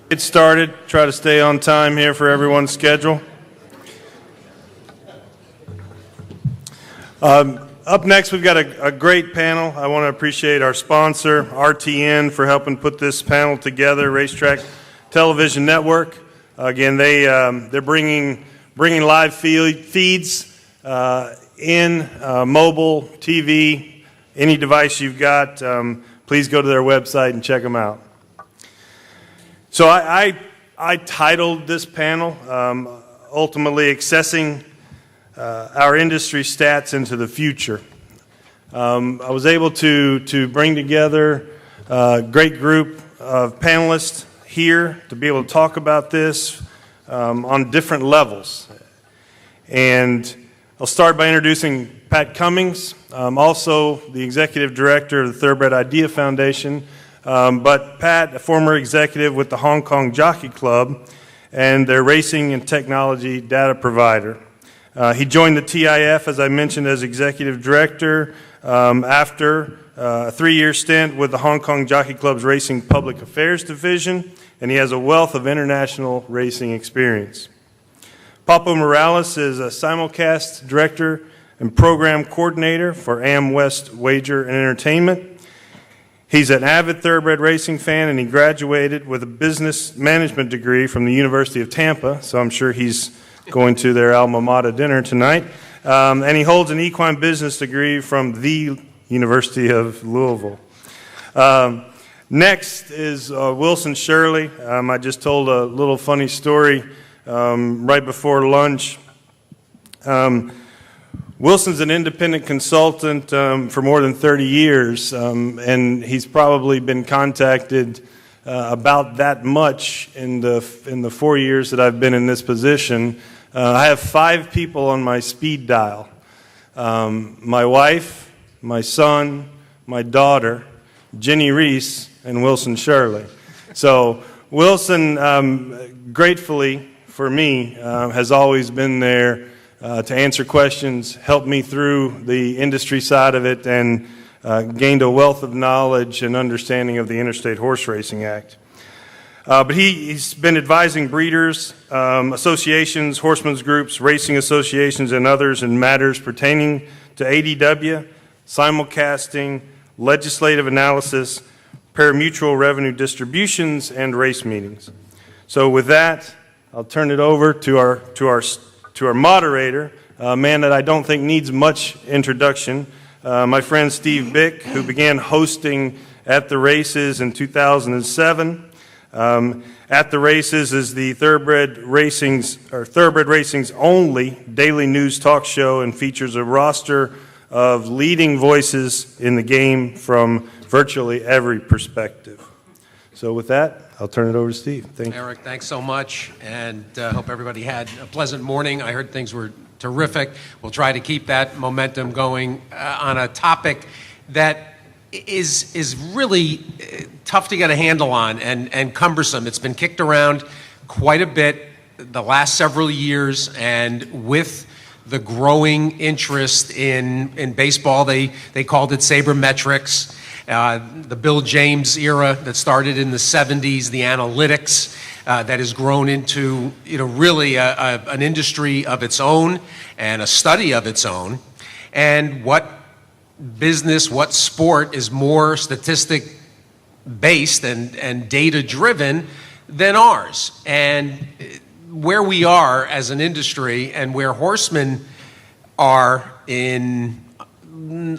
Get started. Try to stay on time here for everyone's schedule. Up next, we've got a great panel. I want to appreciate our sponsor, RTN, for helping put this panel together, Racetrack Television Network. Again, they're bringing live feeds in mobile, TV, any device you've got. Please go to their website and check them out. So I titled this panel, ultimately accessing our industry stats into the future. I was able to bring together a great group of panelists here to be able to talk about this on different levels. And I'll start by introducing Pat Cummings, also the Executive Director of the Thoroughbred Idea Foundation. But Pat, a former executive with the Hong Kong Jockey Club and their racing and technology data provider. He joined the TIF, as I mentioned, as executive director after a 3-year stint with the Hong Kong Jockey Club's Racing Public Affairs Division, and he has a wealth of international racing experience. Papo Morales is a simulcast director and program coordinator for Am West Wager and Entertainment. He's an avid thoroughbred racing fan, and he graduated with a business management degree from the University of Tampa, so I'm sure he's going to their alma mater dinner tonight. And he holds an equine business degree from the University of Louisville. Next is Wilson Shirley. I just told a little funny story right before lunch. Wilson's an independent consultant for more than 30 years, and he's probably been contacted about that much in the 4 years that I've been in this position. I have 5 people on my speed dial. My wife, my son, my daughter, Jenny Reese, and Wilson Shirley. So Wilson, gratefully for me, has always been there to answer questions, help me through the industry side of it, and gained a wealth of knowledge and understanding of the Interstate Horse Racing Act. But he's been advising breeders, associations, horsemen's groups, racing associations, and others in matters pertaining to ADW, simulcasting, legislative analysis, pari-mutuel revenue distributions, and race meetings. So with that, I'll turn it over to our moderator, a man that I don't think needs much introduction, my friend Steve Bick, who began hosting at the races in 2007. At the races is the Thoroughbred Racing's only daily news talk show, and features a roster of leading voices in the game from virtually every perspective. So with that, I'll turn it over to Steve. Thank you. Eric, thanks so much, and hope everybody had a pleasant morning. I heard things were terrific. We'll try to keep that momentum going on a topic that is really tough to get a handle on and cumbersome. It's been kicked around quite a bit the last several years, and with the growing interest in baseball, they called it sabermetrics. The Bill James era that started in the 70s, the analytics that has grown into really an industry of its own and a study of its own. And what business, what sport is more statistic-based and data-driven than ours? And where we are as an industry and where horsemen are in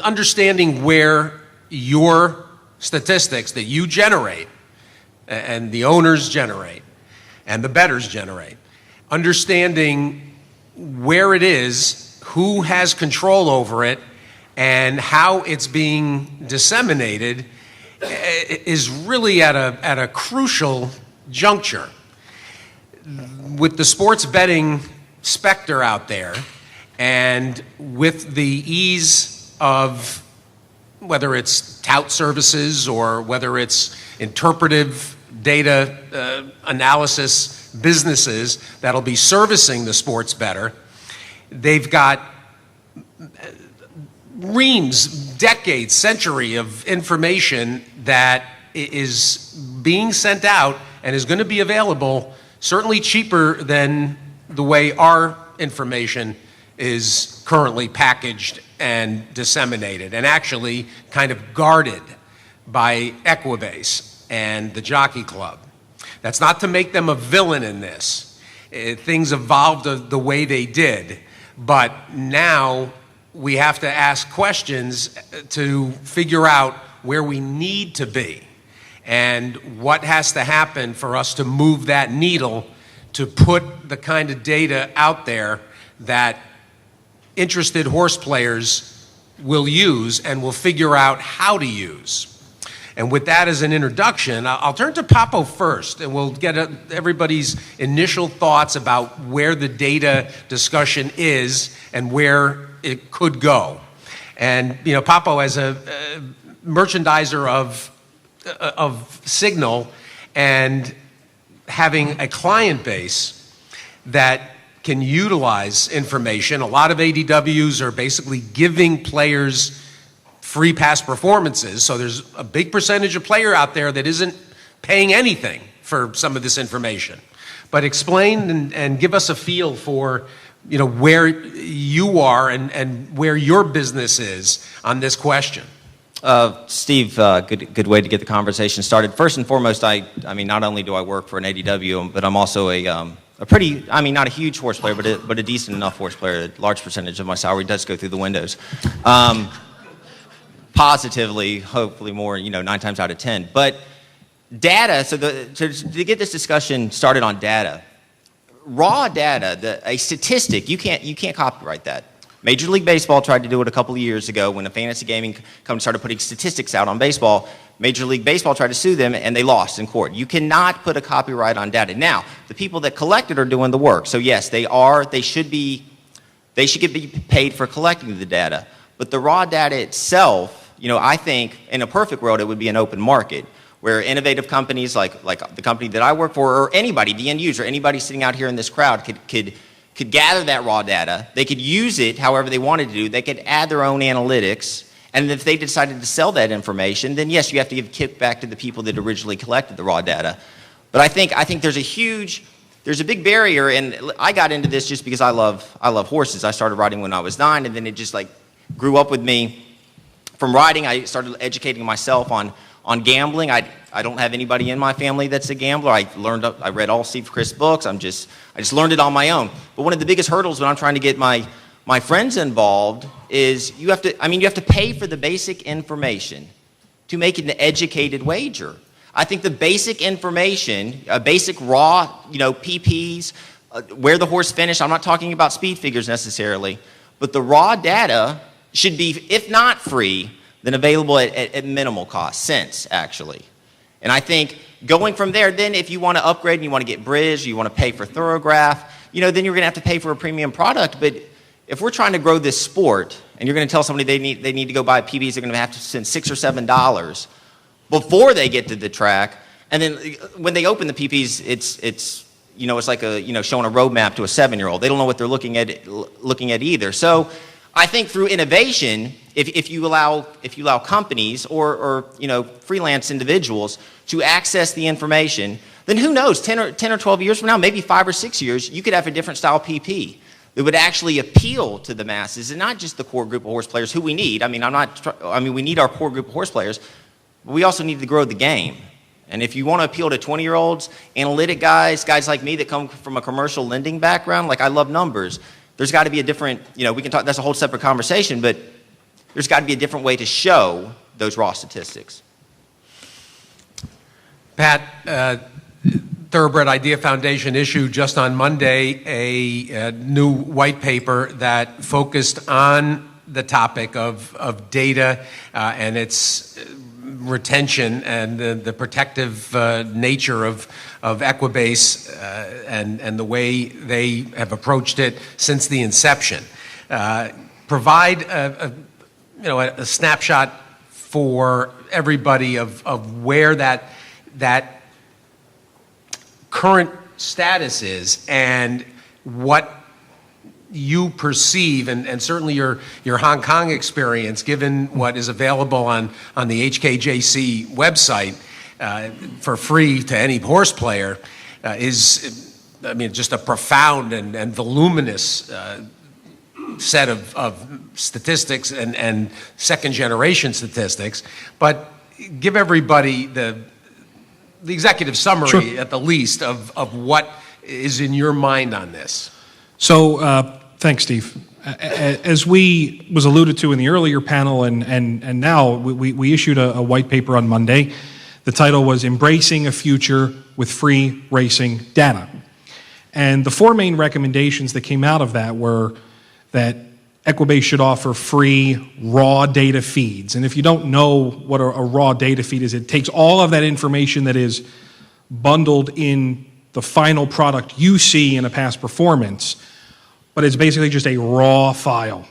understanding where your statistics that you generate and the owners generate and the bettors generate, understanding where it is, who has control over it, and how it's being disseminated is really at a crucial juncture. With the sports betting specter out there, and with the ease of whether it's tout services or whether it's interpretive data analysis businesses that'll be servicing the sports bettor, they've got reams, decades, century of information that is being sent out and is going to be available certainly cheaper than the way our information is currently packaged and disseminated, and actually kind of guarded by Equibase and the Jockey Club. That's not to make them a villain in this. Things evolved the way they did, but now we have to ask questions to figure out where we need to be and what has to happen for us to move that needle to put the kind of data out there that interested horse players will use and will figure out how to use. And with that as an introduction, I'll turn to Papo first, and we'll get everybody's initial thoughts about where the data discussion is and where it could go. And Papo, as a merchandiser of Signal and having a client base that can utilize information, a lot of ADWs are basically giving players free past performances, so there's a big percentage of player out there that isn't paying anything for some of this information. But explain and give us a feel for where you are and where your business is on this question. Steve, good way to get the conversation started. First and foremost, I mean, not only do I work for an ADW, but I'm also a pretty, not a huge horse player, but a decent enough horse player. A large percentage of my salary does go through the windows. Positively, hopefully more, 9 times out of 10. But data, so to get this discussion started on data, raw data, a statistic, you can't copyright that. Major League Baseball tried to do it a couple of years ago when a fantasy gaming company started putting statistics out on baseball. Major League Baseball tried to sue them, and they lost in court. You cannot put a copyright on data. Now, the people that collect it are doing the work. So yes, they should be paid for collecting the data. But the raw data itself, I think in a perfect world, it would be an open market where innovative companies like the company that I work for, or anybody, the end user, anybody sitting out here in this crowd could gather that raw data. They could use it however they wanted to do. They could add their own analytics. And if they decided to sell that information, then yes, you have to give kickback to the people that originally collected the raw data. But I think there's a big barrier, and I got into this just because I love horses. I started riding when I was 9, and then it just grew up with me. From riding, I started educating myself on gambling. I don't have anybody in my family that's a gambler. I read all Steve Chris books. I just learned it on my own. But one of the biggest hurdles when I'm trying to get my friends involved is you have to pay for the basic information to make an educated wager. I think the basic information, basic raw, PPs, where the horse finished. I'm not talking about speed figures necessarily, but the raw data should be, if not free, then available at minimal cost, cents actually. And I think going from there, then if you want to upgrade and you want to get bridge, you want to pay for Thorograph, then you're going to have to pay for a premium product. But if we're trying to grow this sport and you're going to tell somebody they need to go buy PBs, they're going to have to spend $6 or $7 before they get to the track. And then when they open the PPs, it's like showing a roadmap to a 7-year-old. They don't know what they're looking at either. So I think through innovation, if you allow companies or freelance individuals to access the information, then who knows, 10 or 12 years from now, maybe 5 or 6 years, you could have a different style PP that would actually appeal to the masses and not just the core group of horse players who we need. We need our core group of horse players, but we also need to grow the game. And if you want to appeal to 20-year-olds, analytic guys like me that come from a commercial lending background, I love numbers. There's got to be a different, we can talk, that's a whole separate conversation, but there's got to be a different way to show those raw statistics. Pat, Thoroughbred Idea Foundation issued just on Monday a new white paper that focused on the topic of data and its retention and the protective nature of Equibase and the way they have approached it since the inception. Provide a snapshot for everybody of where that current status is and what you perceive, and certainly your Hong Kong experience, given what is available on the HKJC website, for free to any horse player is, I mean, just a profound and voluminous set of statistics and second-generation statistics. But give everybody the executive summary, Sure. at the least, of what is in your mind on this. So, thanks, Steve. As was alluded to in the earlier panel, and now we issued a white paper on Monday. The title was Embracing a Future with Free Racing Data. And the four main recommendations that came out of that were that Equibase should offer free raw data feeds. And if you don't know what a raw data feed is, it takes all of that information that is bundled in the final product you see in a past performance, but it's basically just a raw file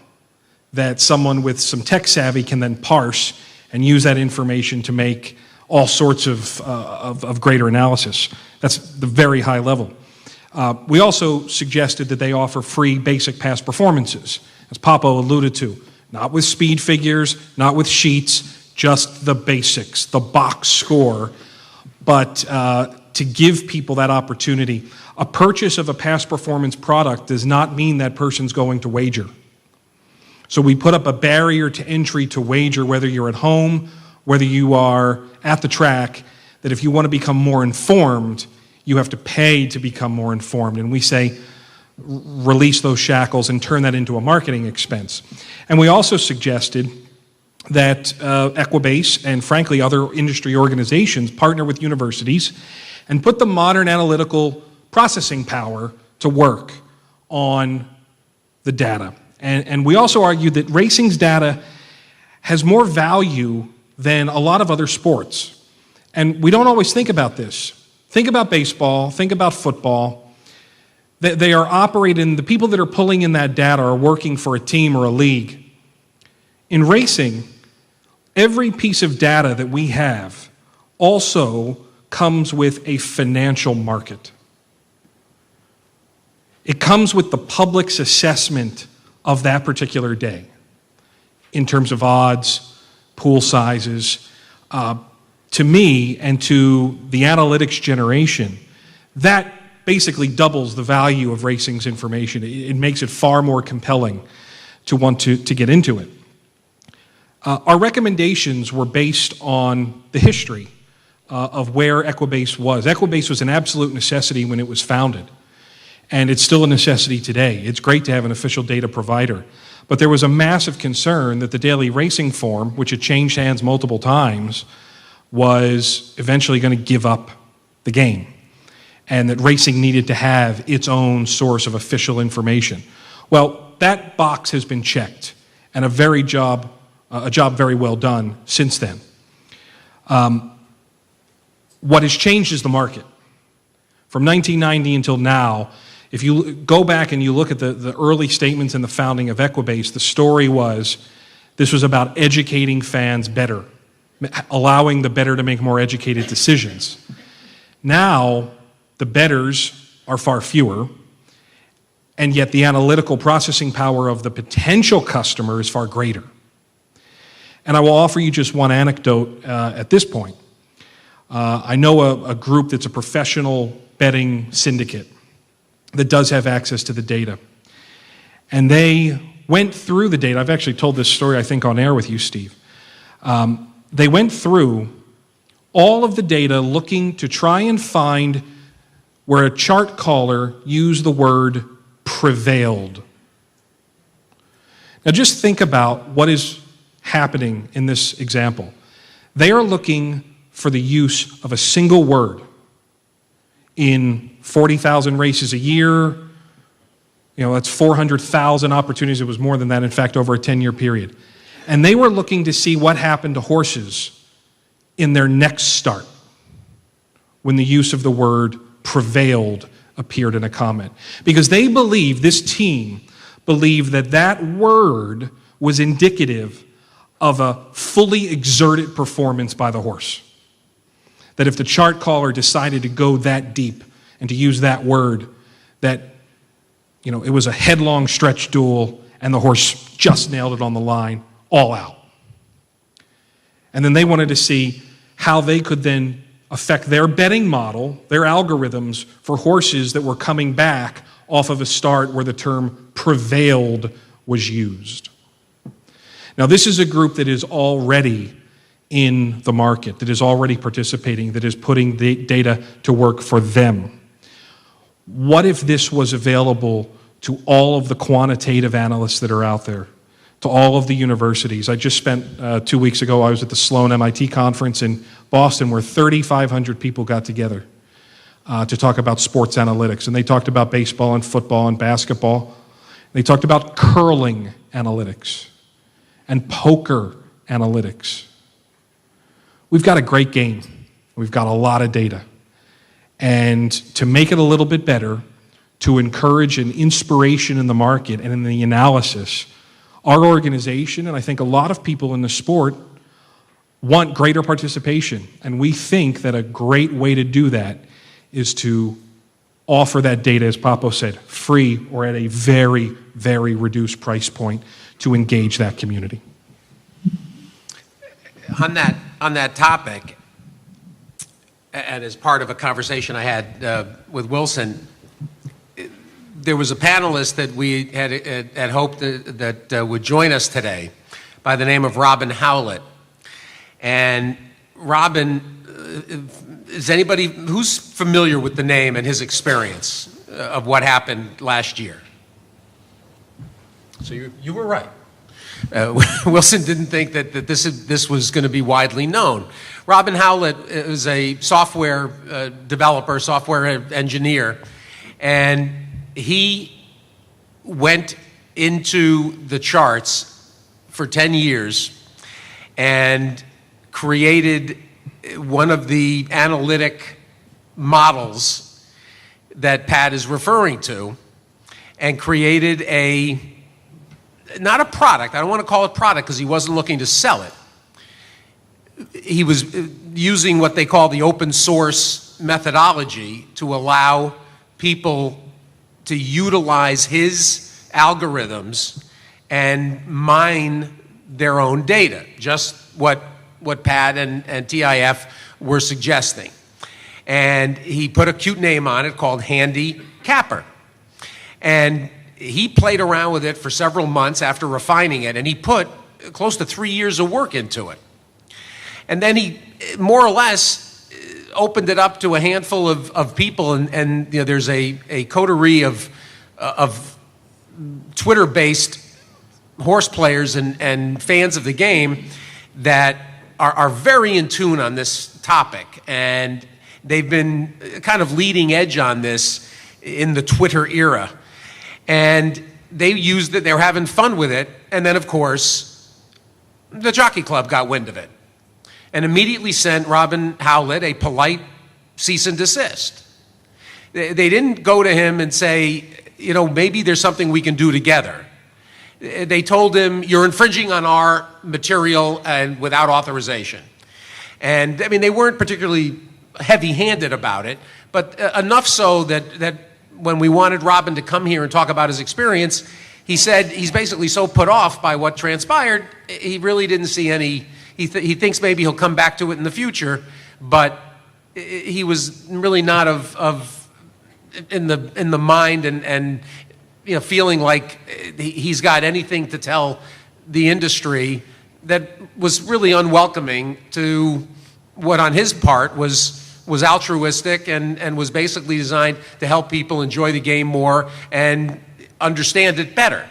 that someone with some tech savvy can then parse and use that information to make all sorts of greater analysis. That's the very high level. We also suggested that they offer free basic past performances, as Papo alluded to, not with speed figures, not with sheets, just the basics, the box score, but to give people that opportunity. A purchase of a past performance product does not mean that person's going to wager. So we put up a barrier to entry to wager, whether you're at home, whether you are at the track, that if you want to become more informed, you have to pay to become more informed. And we say, release those shackles and turn that into a marketing expense. And we also suggested that Equibase and frankly other industry organizations partner with universities and put the modern analytical processing power to work on the data. And we also argued that racing's data has more value than a lot of other sports. And we don't always think about this. Think about baseball, think about football. They are operating, the people that are pulling in that data are working for a team or a league. In racing, every piece of data that we have also comes with a financial market. It comes with the public's assessment of that particular day in terms of odds, pool sizes. To me and to the analytics generation, that basically doubles the value of racing's information. It makes it far more compelling to want to get into it. Our recommendations were based on the history of where Equibase was. Equibase was an absolute necessity when it was founded, and it's still a necessity today. It's great to have an official data provider, but there was a massive concern that the daily racing form, which had changed hands multiple times, was eventually going to give up the game, and that racing needed to have its own source of official information. Well, that box has been checked, and a job very well done since then. What has changed is the market. From 1990 until now, if you go back and you look at the early statements in the founding of Equibase, the story was this was about educating fans better, allowing the bettor to make more educated decisions. Now, the bettors are far fewer, and yet the analytical processing power of the potential customer is far greater. And I will offer you just one anecdote at this point. I know a group that's a professional betting syndicate that does have access to the data. And they went through the data. I've actually told this story, I think, on air with you, Steve. They went through all of the data looking to try and find where a chart caller used the word prevailed. Now just think about what is happening in this example. They are looking for the use of a single word in 40,000 races a year. That's 400,000 opportunities. It was more than that, in fact, over a 10-year period. And they were looking to see what happened to horses in their next start when the use of the word prevailed appeared in a comment. Because they believed, this team believed that that word was indicative of a fully exerted performance by the horse. That if the chart caller decided to go that deep and to use that word, that it was a headlong stretch duel and the horse just nailed it on the line, all out. And then they wanted to see how they could then affect their betting model, their algorithms for horses that were coming back off of a start where the term prevailed was used. Now, this is a group that is already in the market, that is already participating, that is putting the data to work for them. What if this was available to all of the quantitative analysts that are out there, to all of the universities? I just spent 2 weeks ago, I was at the Sloan MIT conference in Boston where 3,500 people got together to talk about sports analytics. And they talked about baseball and football and basketball. They talked about curling analytics and poker analytics. We've got a great game. We've got a lot of data. And to make it a little bit better, to encourage an inspiration in the market and in the analysis, our organization, and I think a lot of people in the sport, want greater participation. And we think that a great way to do that is to offer that data, as Papo said, free or at a very, very reduced price point to engage that community. On that topic, and as part of a conversation I had with Wilson, there was a panelist that we had hoped that would join us today by the name of Robin Howlett. And Robin, is anybody who's familiar with the name and his experience of what happened last year? So you were right. Wilson didn't think that this was going to be widely known. Robin Howlett is a software developer, software engineer, and he went into the charts for 10 years and created one of the analytic models that Pat is referring to, and created not a product, I don't want to call it product because he wasn't looking to sell it. He was using what they call the open source methodology to allow people to utilize his algorithms and mine their own data, just what Pat and TIF were suggesting. And he put a cute name on it called Handy Capper. And he played around with it for several months after refining it, and he put close to 3 years of work into it. And then he more or less opened it up to a handful of people, and you know, there's a coterie of Twitter-based horse players and fans of the game that are very in tune on this topic, and they've been kind of leading edge on this in the Twitter era. And they used it, they were having fun with it, and then of course, the Jockey Club got wind of it and immediately sent Robin Howlett a polite cease and desist. They didn't go to him and say, you know, maybe there's something we can do together. They told him, you're infringing on our material and without authorization. And I mean, they weren't particularly heavy-handed about it, but enough so that when we wanted Robin to come here and talk about his experience, he said he's basically so put off by what transpired, he really didn't see any, he thinks maybe he'll come back to it in the future, but he was really not in the mind and you know, feeling like he's got anything to tell the industry that was really unwelcoming to what on his part was altruistic and was basically designed to help people enjoy the game more and understand it better.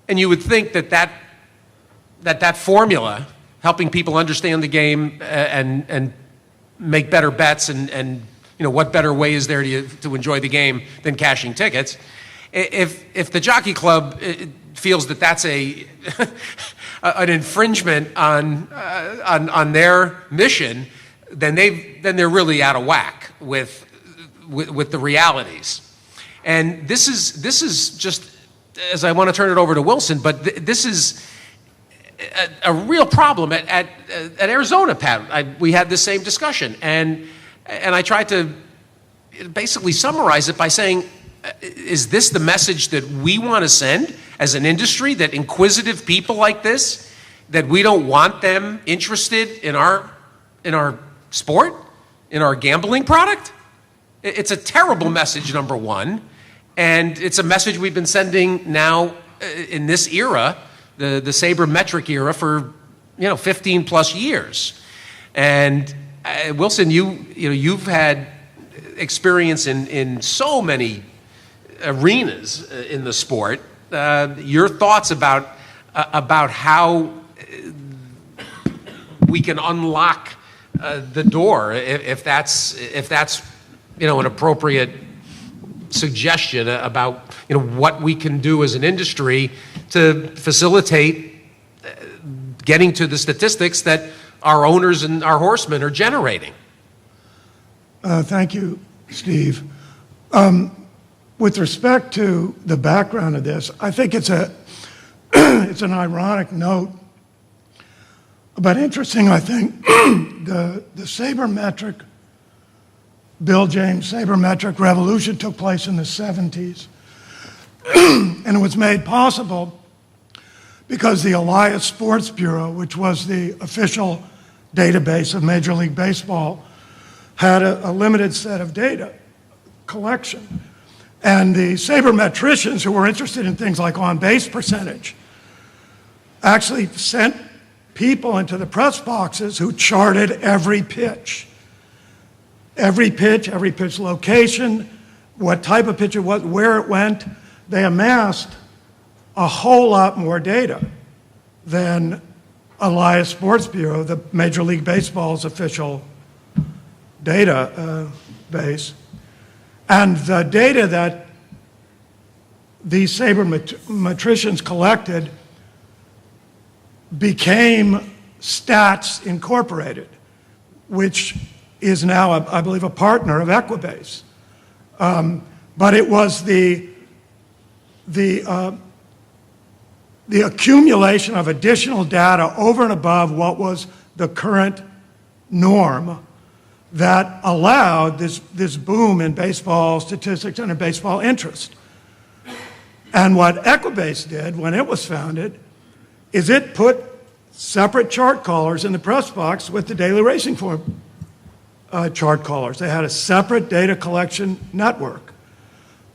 And you would think that formula, helping people understand the game and make better bets and you know, what better way is there to enjoy the game than cashing tickets? If the Jockey Club feels that that's an infringement on their mission, then they're really out of whack with the realities. And this is just, as I want to turn it over to Wilson, but this is a real problem at Arizona, Pat. We had this same discussion, and I tried to basically summarize it by saying, is this the message that we want to send as an industry, that inquisitive people like this, that we don't want them interested in our sport, in our gambling product? It's a terrible message, number one, and it's a message we've been sending now in this era, the sabermetric era, for 15 plus years. And Wilson, you've had experience in so many arenas in the sport. Your thoughts about how we can unlock the door, if that's an appropriate suggestion about what we can do as an industry to facilitate getting to the statistics that our owners and our horsemen are generating. Thank you, Steve. With respect to the background of this, I think it's an ironic note, but interesting. I think the sabermetric, Bill James sabermetric revolution took place in the 70s, and it was made possible because the Elias Sports Bureau, which was the official database of Major League Baseball, had a limited set of data collection. And the sabermetricians who were interested in things like on-base percentage actually sent people into the press boxes who charted every pitch. Every pitch location, what type of pitch it was, where it went. They amassed a whole lot more data than Elias Sports Bureau, the Major League Baseball's official data base. And the data that these sabermetricians collected became Stats Incorporated, which is now, I believe, a partner of Equibase. But it was the accumulation of additional data over and above what was the current norm that allowed this boom in baseball statistics and in baseball interest. And what Equibase did when it was founded is it put separate chart callers in the press box with the daily racing form chart callers. They had a separate data collection network.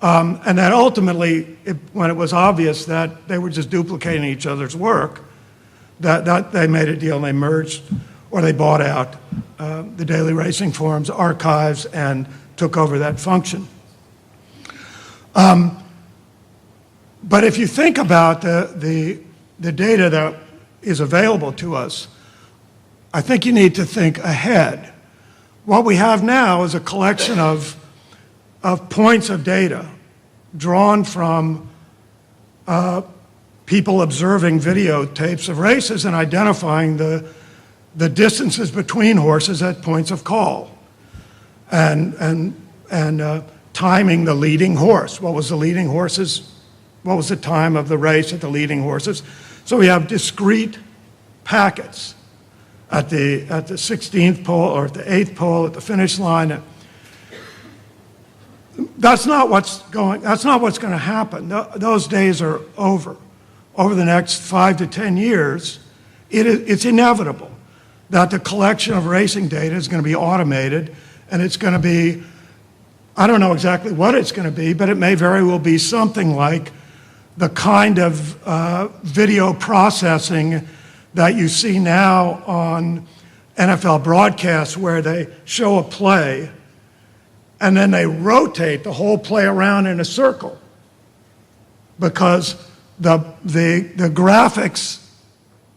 And that ultimately, when it was obvious that they were just duplicating each other's work, that they made a deal and they merged, or they bought out the Daily Racing Forum's archives and took over that function. But if you think about the data that is available to us, I think you need to think ahead. What we have now is a collection of points of data drawn from people observing videotapes of races and identifying the distances between horses at points of call, and timing the leading horse. What was the time of the race at the leading horses? So we have discrete packets at the 16th pole or at the 8th pole at the finish line. That's not what's going to happen. Those days are over. Over the next 5 to 10 years, it's inevitable that the collection of racing data is going to be automated, and it's going to be, I don't know exactly what it's going to be, but it may very well be something like the kind of video processing that you see now on NFL broadcasts, where they show a play and then they rotate the whole play around in a circle because the graphics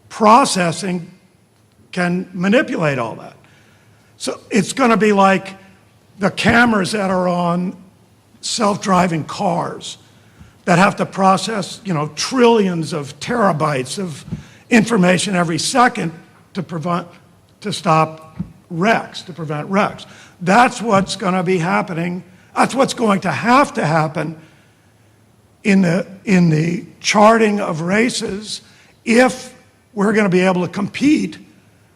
processing can manipulate all that. So it's going to be like the cameras that are on self-driving cars that have to process, trillions of terabytes of information every second to prevent wrecks. That's what's going to be happening. That's what's going to happen in the charting of races if we're going to be able to compete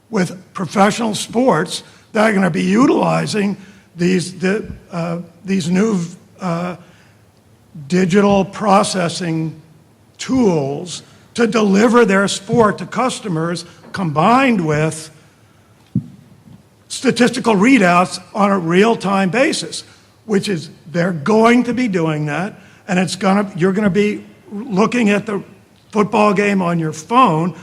with professional sports that are going to be utilizing these new digital processing tools to deliver their sport to customers, combined with statistical readouts on a real-time basis, which is they're going to be doing that, and you're going to be looking at the football game on your phone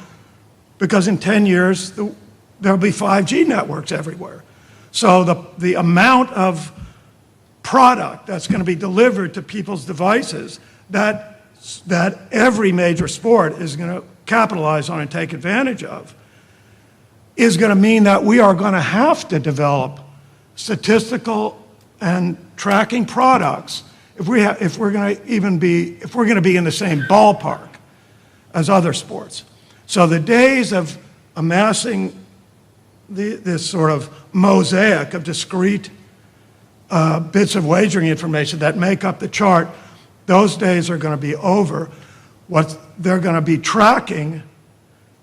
because in 10 years there'll be 5G networks everywhere. So the amount of product that's going to be delivered to people's devices that every major sport is going to capitalize on and take advantage of is going to mean that we are going to have to develop statistical and tracking products if we're going to be in the same ballpark as other sports. So the days of amassing this sort of mosaic of discrete bits of wagering information that make up the chart, those days are going to be over. What they're going to be tracking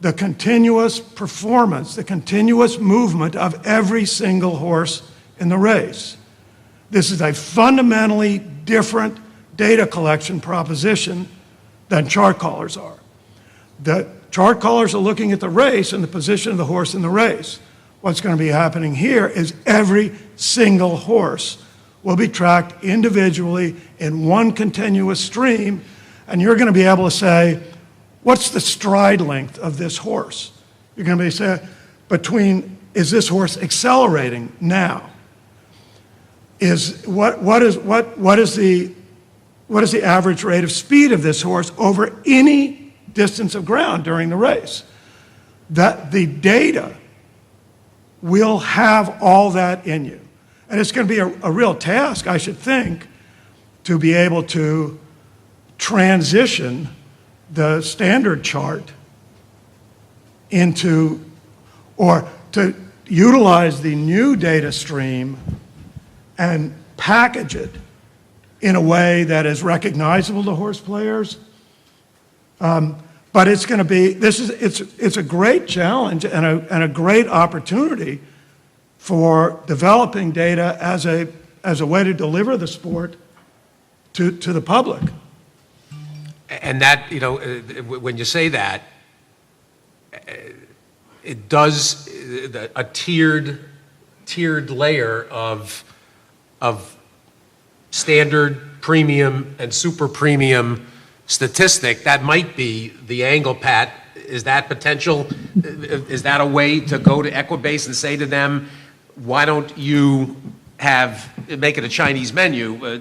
the continuous performance, the continuous movement of every single horse in the race. This is a fundamentally different data collection proposition than chart callers are. The chart callers are looking at the race and the position of the horse in the race. What's going to be happening here is every single horse will be tracked individually in one continuous stream, and you're going to be able to say, what's the stride length of this horse? You're going to be saying, is this horse accelerating now? What is the average rate of speed of this horse over any distance of ground during the race? That the data will have all that in you. And it's going to be a real task, I should think, to be able to transition the standard chart into, or to utilize the new data stream and package it in a way that is recognizable to horse players. But it's going to be, it's a great challenge and a great opportunity for developing data as a way to deliver the sport to the public. And that, when you say that, it does a tiered layer of standard, premium, and super premium statistic. That might be the angle, Pat. Is that potential? Is that a way to go to Equibase and say to them, why don't you make it a Chinese menu?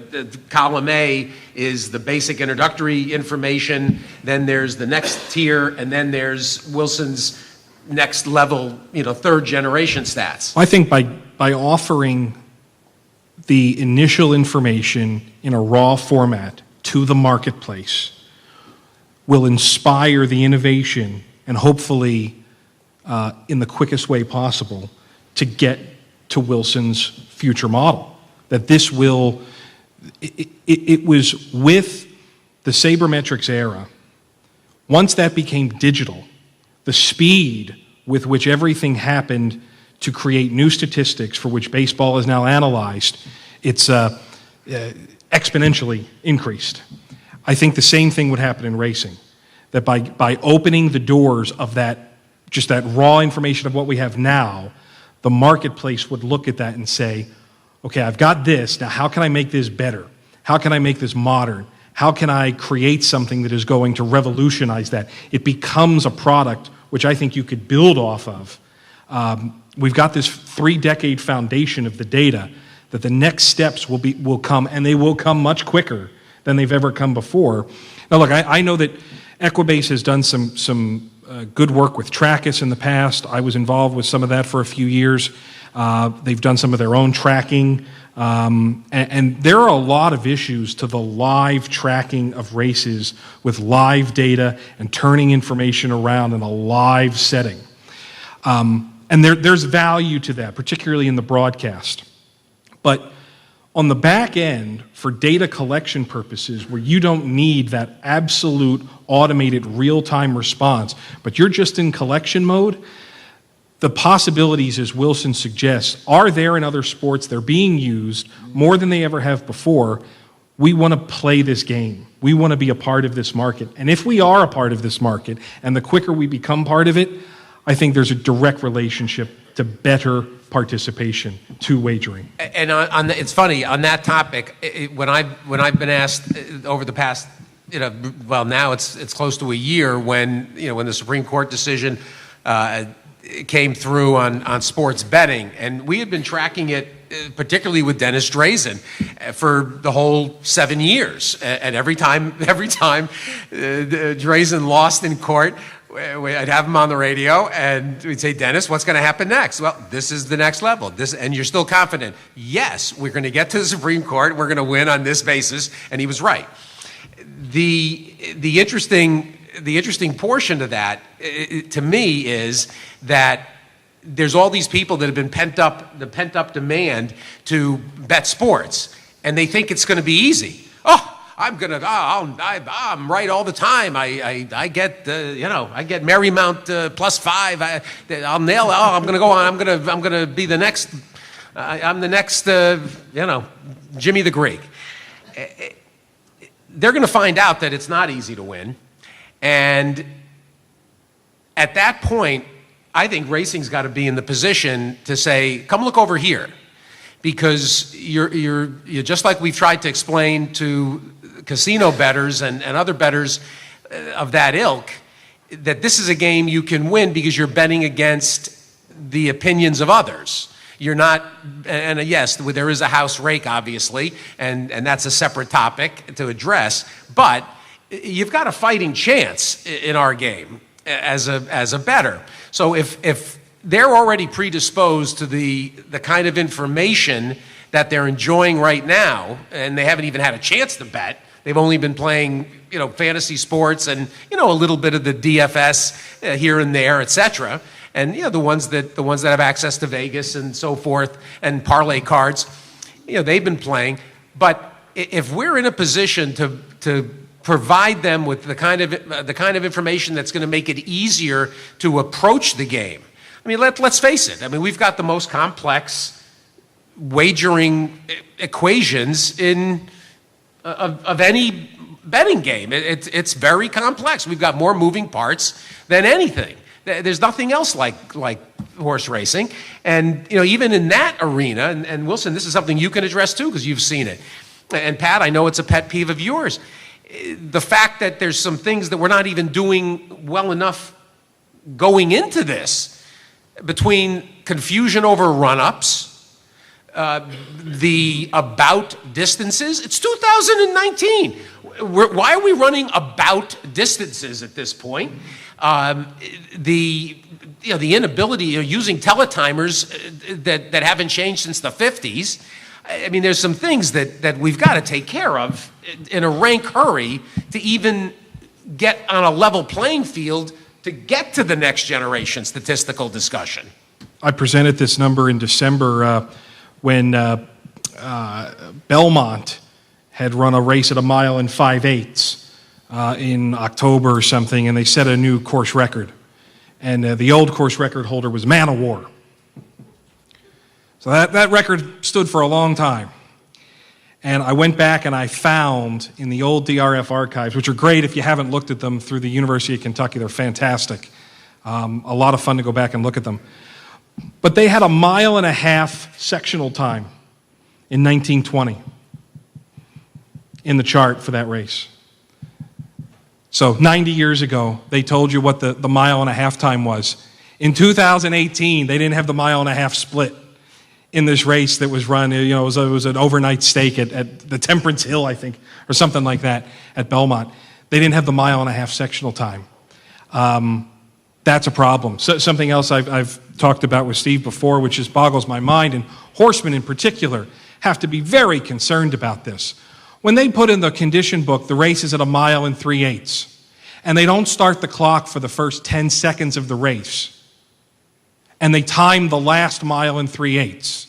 Column A is the basic introductory information, then there's the next tier, and then there's Wilson's next level, third generation stats. I think by offering the initial information in a raw format to the marketplace will inspire the innovation and hopefully in the quickest way possible to get to Wilson's future model. That this will, it was with the sabermetrics era, once that became digital, the speed with which everything happened to create new statistics for which baseball is now analyzed, it's exponentially increased. I think the same thing would happen in racing, that by opening the doors of that, just that raw information of what we have now, the marketplace would look at that and say, okay, I've got this, now how can I make this better? How can I make this modern? How can I create something that is going to revolutionize that? It becomes a product which I think you could build off of. We've got this 3-decade foundation of the data that the next steps will come, and they will come much quicker than they've ever come before. Now look, I know that Equibase has done some good work with Trackis in the past. I was involved with some of that for a few years. They've done some of their own tracking. And there are a lot of issues to the live tracking of races with live data and turning information around in a live setting. And there's value to that, particularly in the broadcast. But on the back end, for data collection purposes, where you don't need that absolute automated real-time response, but you're just in collection mode, the possibilities, as Wilson suggests, are there in other sports. They're being used more than they ever have before. We want to play this game. We want to be a part of this market. And if we are a part of this market, and the quicker we become part of it, I think there's a direct relationship to better participation, to wagering. And it's funny, on that topic, when I've been asked over the past, well, now it's close to a year when the Supreme Court decision came through on sports betting, and we had been tracking it, particularly with Dennis Drazen, for the whole 7 years. And every time Drazen lost in court, I'd have him on the radio, and we'd say, Dennis, what's going to happen next? Well, this is the next level. And you're still confident? Yes, we're going to get to the Supreme Court. We're going to win on this basis. And he was right. The interesting portion of that, to me, is that there's all these people that have been the pent up demand to bet sports, and they think it's going to be easy. I'm right all the time. I get Marymount +5. I'll nail it. I'm going to go on. I'm going to be the next. I'm the next. Jimmy the Greek. They're going to find out that it's not easy to win, and at that point, I think racing's got to be in the position to say, "Come look over here," because you're just like we've tried to explain to casino bettors and other bettors of that ilk, that this is a game you can win because you're betting against the opinions of others. You're not, and yes, there is a house rake, obviously, and that's a separate topic to address, but you've got a fighting chance in our game as a bettor. So if they're already predisposed to the kind of information that they're enjoying right now, and they haven't even had a chance to bet, they've only been playing, fantasy sports and, a little bit of the DFS here and there, etc. And, the ones that have access to Vegas and so forth and parlay cards, they've been playing. But if we're in a position to provide them with the kind of information that's going to make it easier to approach the game. I mean, let's face it. I mean, we've got the most complex wagering equations of any betting game. It's very complex. We've got more moving parts than anything. There's nothing else like horse racing. And, even in that arena, and Wilson, this is something you can address too, because you've seen it. And Pat, I know it's a pet peeve of yours. The fact that there's some things that we're not even doing well enough going into this, between confusion over run-ups, the about distances. It's 2019. Why are we running about distances at this point? The inability, using teletimers that haven't changed since the 50s. I mean, there's some things that we've got to take care of in a rank hurry to even get on a level playing field to get to the next generation statistical discussion. I presented this number in December when Belmont had run a race at 1 mile and 5/8 in October or something, and they set a new course record. And the old course record holder was Man of War. So that record stood for a long time. And I went back and I found in the old DRF archives, which are great if you haven't looked at them through the University of Kentucky, they're fantastic. A lot of fun to go back and look at them. But they had 1.5 miles sectional time in 1920 in the chart for that race. So 90 years ago, they told you what the 1.5 mile time was. In 2018, they didn't have the 1.5 mile split in this race that was run. It was an overnight stake at the Temperance Hill, I think, or something like that at Belmont. They didn't have the 1.5 mile sectional time. That's a problem. So, something else I've talked about with Steve before, which just boggles my mind, and horsemen in particular have to be very concerned about this. When they put in the condition book, the race is at 1 mile and 3/8, and they don't start the clock for the first 10 seconds of the race, and they time the last 1 mile and 3/8.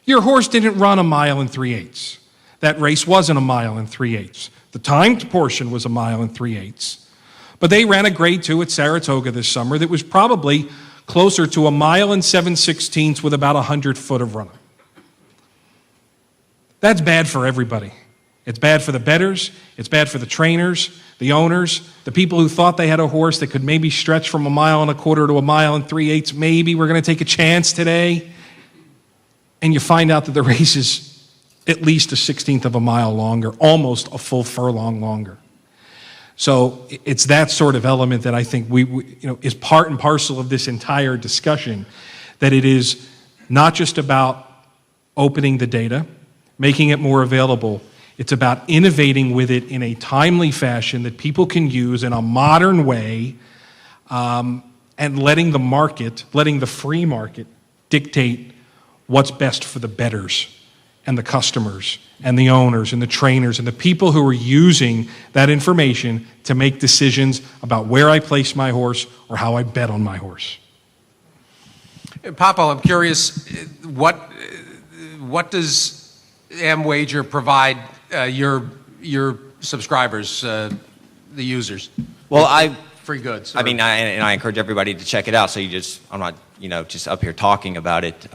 Your horse didn't run 1 mile and 3/8. That race wasn't 1 mile and 3/8. The timed portion was 1 mile and 3/8. But they ran a grade 2 at Saratoga this summer that was probably closer to 1 mile and 7/16 with about 100 foot of running. That's bad for everybody. It's bad for the bettors, it's bad for the trainers, the owners, the people who thought they had a horse that could maybe stretch from 1.25 miles to 1 3/8 miles. Maybe we're going to take a chance today. And you find out that the race is at least a 1/16 of a mile longer, almost a full furlong longer. So it's that sort of element that I think is part and parcel of this entire discussion, that it is not just about opening the data, making it more available. It's about innovating with it in a timely fashion that people can use in a modern way, and letting the free market dictate what's best for the bettors and the customers and the owners and the trainers and the people who are using that information to make decisions about where I place my horse or how I bet on my horse. Papo, I'm curious, what does AmWager provide your subscribers, the users? Well, free goods. I mean, I encourage everybody to check it out. So I'm not, just up here talking about it.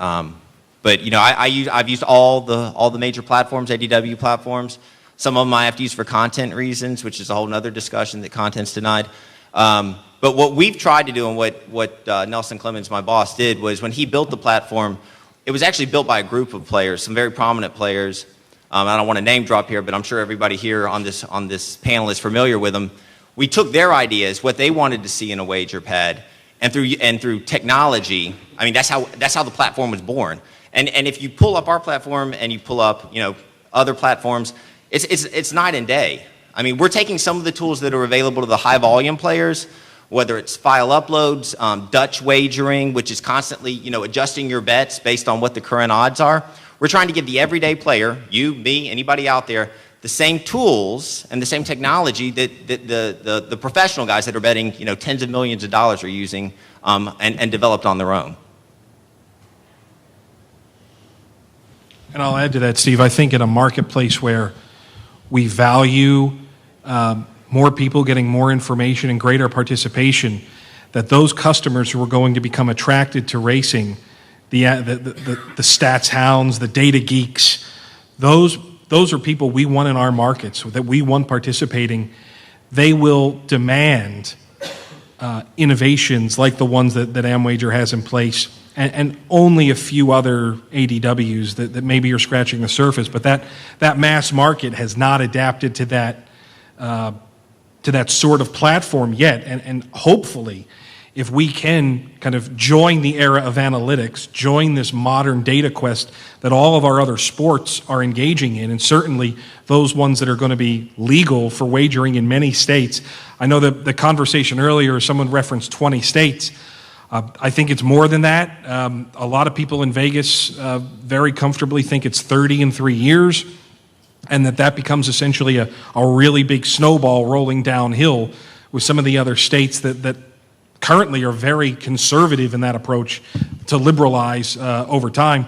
But I've used all the major platforms, ADW platforms. Some of them I have to use for content reasons, which is a whole other discussion that content's denied. But what we've tried to do, and what Nelson Clemens, my boss, did, was when he built the platform, it was actually built by a group of players, some very prominent players. I don't want to name drop here, but I'm sure everybody here on this panel is familiar with them. We took their ideas, what they wanted to see in a wager pad, and through technology. I mean, that's how the platform was born. And if you pull up our platform and you pull up other platforms, it's night and day. I mean, we're taking some of the tools that are available to the high volume players, whether it's file uploads, Dutch wagering, which is constantly adjusting your bets based on what the current odds are. We're trying to give the everyday player, you, me, anybody out there, the same tools and the same technology that the professional guys that are betting tens of millions of dollars are using, and developed on their own. And I'll add to that, Steve. I think in a marketplace where we value more people getting more information and greater participation, that those customers who are going to become attracted to racing, the stats hounds, the data geeks, those are people we want in our markets, that we want participating. They will demand innovations like the ones that AmWager has in place, and only a few other ADWs that maybe are scratching the surface. But that mass market has not adapted to that sort of platform yet, and hopefully, if we can kind of join the era of analytics, join this modern data quest that all of our other sports are engaging in, and certainly those ones that are going to be legal for wagering in many states. I know that the conversation earlier, someone referenced 20 states. I think it's more than that. A lot of people in Vegas very comfortably think it's 30 in 3 years, and that becomes essentially a really big snowball rolling downhill with some of the other states that currently are very conservative in that approach to liberalize over time.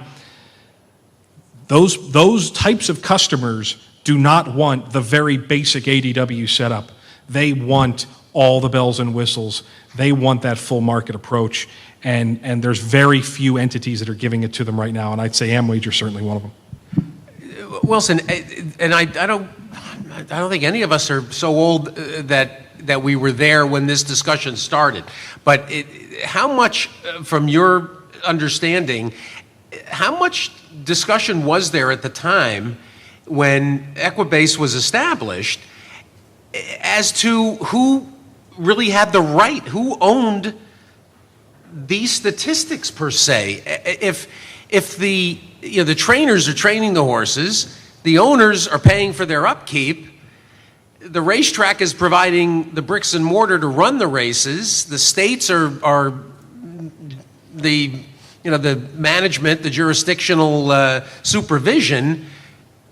Those types of customers do not want the very basic ADW setup. They want all the bells and whistles. They want that full market approach, and there's very few entities that are giving it to them right now, and I'd say AmWager is certainly one of them. Wilson, and I don't think any of us are so old that we were there when this discussion started. But how much, from your understanding, how much discussion was there at the time when Equibase was established as to who really had the right, who owned these statistics per se? If the trainers are training the horses, the owners are paying for their upkeep, the racetrack is providing the bricks and mortar to run the races, the states are the management, the jurisdictional supervision,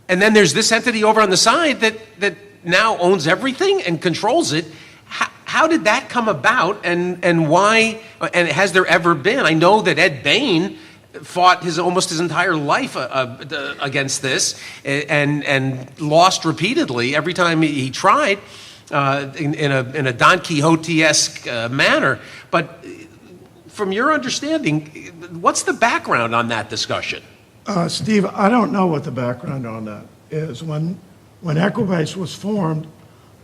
and then there's this entity over on the side that now owns everything and controls it. How did that come about, and why, and has there ever been? I know that Ed Bain fought almost his entire life against this, and lost repeatedly every time he tried, in a Don Quixote-esque manner. But from your understanding, what's the background on that discussion? Steve, I don't know what the background on that is. When when Equibase was formed,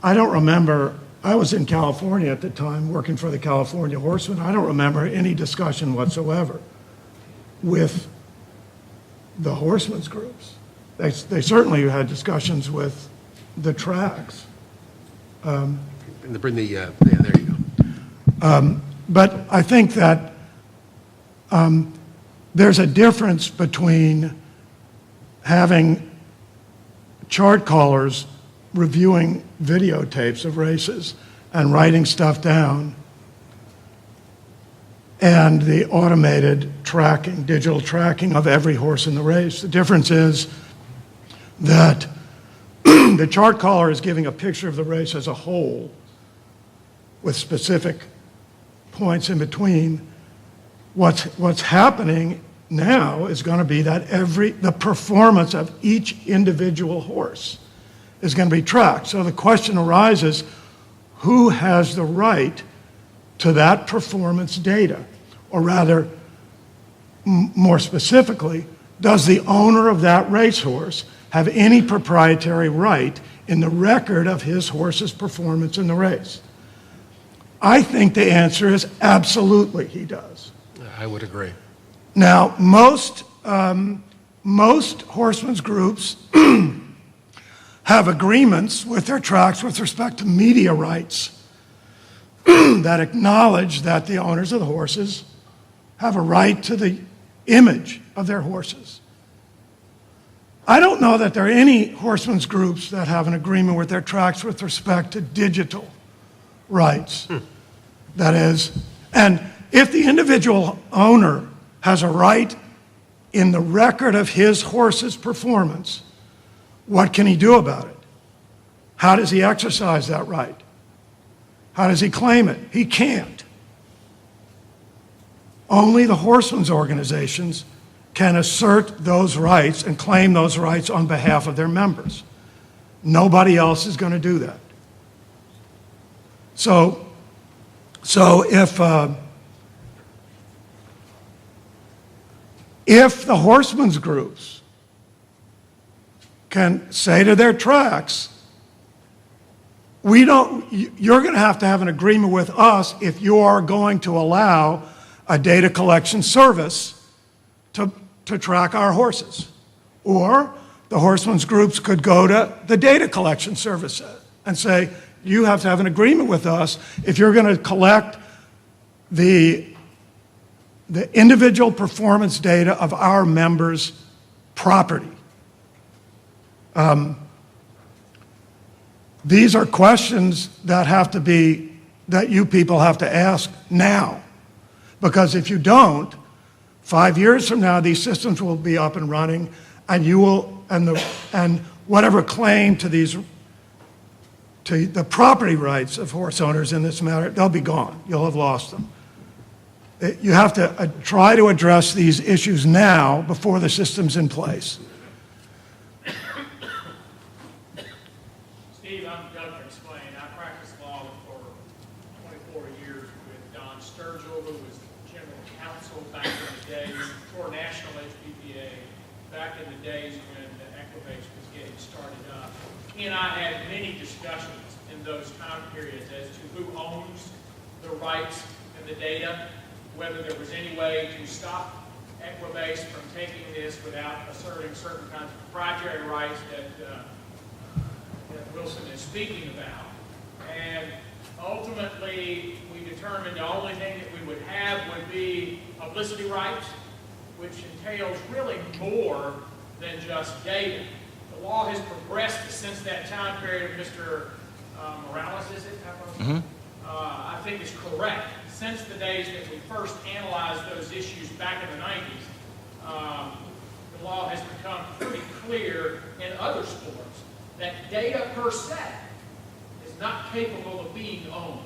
I don't remember, I was in California at the time working for the California Horsemen. I don't remember any discussion whatsoever with the horsemen's groups. They certainly had discussions with the tracks. And to bring the, yeah, there you go. But I think that there's a difference between having chart callers reviewing videotapes of races and writing stuff down and the automated tracking, digital tracking of every horse in the race. The difference is that the chart caller is giving a picture of the race as a whole with specific points in between. What's happening now is going to be that the performance of each individual horse is going to be tracked. So the question arises, who has the right to that performance data? Or rather, more specifically, does the owner of that racehorse have any proprietary right in the record of his horse's performance in the race? I think the answer is absolutely he does. I would agree. Now, most horsemen's groups have agreements with their tracks with respect to media rights that acknowledge that the owners of the horses have a right to the image of their horses. I don't know that there are any horsemen's groups that have an agreement with their tracks with respect to digital rights. That is, and if the individual owner has a right in the record of his horse's performance, what can he do about it? How does he exercise that right? How does he claim it? He can't. Only the horsemen's organizations can assert those rights and claim those rights on behalf of their members. Nobody else is going to do that. So if the horsemen's groups can say to their tracks, you're going to have an agreement with us if you are going to allow a data collection service to track our horses. Or the horsemen's groups could go to the data collection service and say, you have to have an agreement with us if you're going to collect the individual performance data of our members' property. These are questions that you people have to ask now. Because if you don't, 5 years from now, these systems will be up and running, and and whatever claim to the property rights of horse owners in this matter, they'll be gone. You'll have lost them. You have to try to address these issues now before the system's in place. Steve, I'm Doug McSwain. I practiced law for 24 years with Don Sturgill, who was general counsel back in the days for National HBPA, back in the days when the Equibase was getting started up. He and I had many discussions in those time periods as to who owns the rights and the data, whether there was any way to stop Equibase from taking this without asserting certain kinds of proprietary rights that Wilson is speaking about. And ultimately, we determined the only thing that we would have would be publicity rights, which entails really more than just data. The law has progressed since that time period. Mr. Morales, is it? I think is correct. Since the days that we first analyzed those issues back in the 90s, the law has become pretty clear in other sports that data per se is not capable of being owned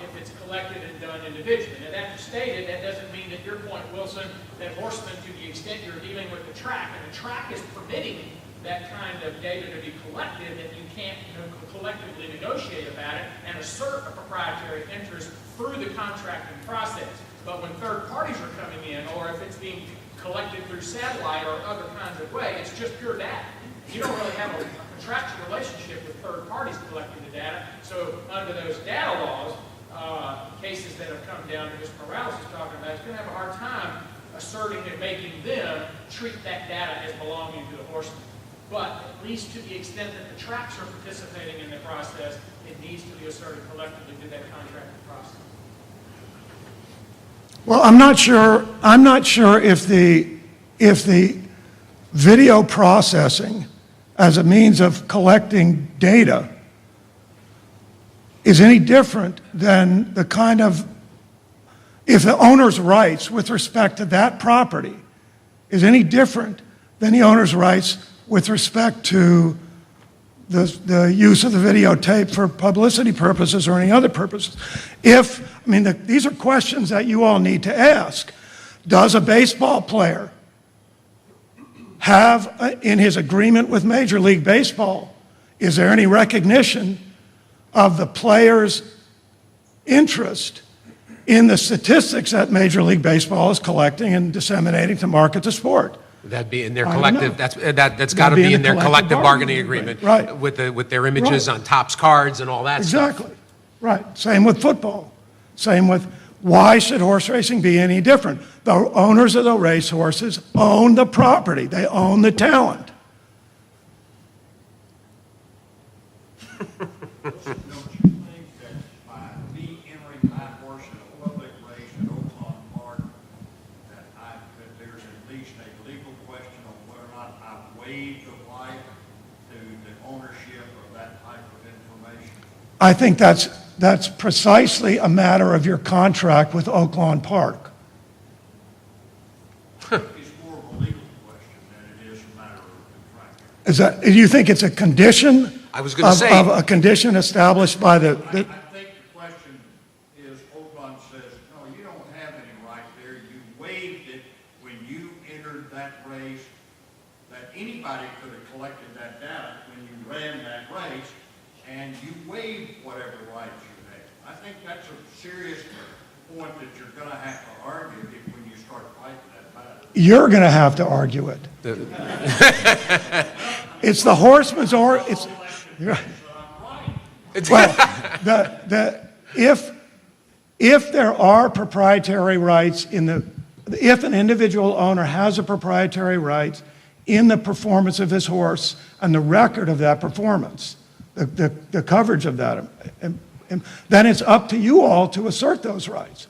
if it's collected and done individually. Now, that stated, that doesn't mean that your point, Wilson, that horsemen, to the extent you're dealing with the track, and the track is permitting that kind of data to be collected, that you can't collectively negotiate about it and assert a proprietary interest through the contracting process. But when third parties are coming in, or if it's being collected through satellite or other kinds of way, it's just pure data. You don't really have a contractual relationship with third parties collecting the data. So under those data laws, cases that have come down to Mr. Morales is talking about, it's going to have a hard time asserting and making them treat that data as belonging to the horseman. But at least to the extent that the tracks are participating in the process, it needs to be asserted collectively through that contracting process. Well, I'm not sure if the video processing as a means of collecting data is any different than the kind of, if the owner's rights with respect to that property is any different than the owner's rights with respect to the use of the videotape for publicity purposes or any other purposes. These are questions that you all need to ask. Does a baseball player have, in his agreement with Major League Baseball, is there any recognition of the player's interest in the statistics that Major League Baseball is collecting and disseminating to market the sport? That'd be in their collective, that's got to be in their collective bargaining agreement. Right. With their images on Topps cards and all that stuff. Exactly. Right. Same with football. Same with, why should horse racing be any different? The owners of the racehorses own the property. They own the talent. Don't you think that by me entering my horse in a public race at Oaklawn Park, that there's at least a legal question on whether or not I've waived the right to the ownership of that type of information? I think that's precisely a matter of your contract with Oaklawn Park. It's more of a legal question than it is a matter of contract. Do you think it's a condition? I was going to say. Of a condition established by I think the question is, Oaklawn says, no, you don't have any right there. You waived it when you entered that race, that anybody could have collected that data when you ran that race, and you waived whatever rights you had. I think that's a serious point that you're going to have to argue when you start fighting that battle. you're going to have to argue it. It's the horseman's or it's. Well, if there are proprietary rights if an individual owner has a proprietary right in the performance of his horse and the record of that performance, the coverage of that, then it's up to you all to assert those rights.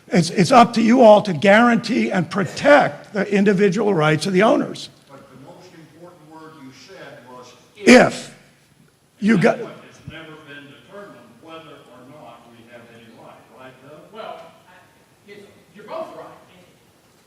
It's up to you all to guarantee and protect the individual rights of the owners. But the most important word you said was If you got. It's never been determined whether or not we have any right, Doug? Well, you're both right.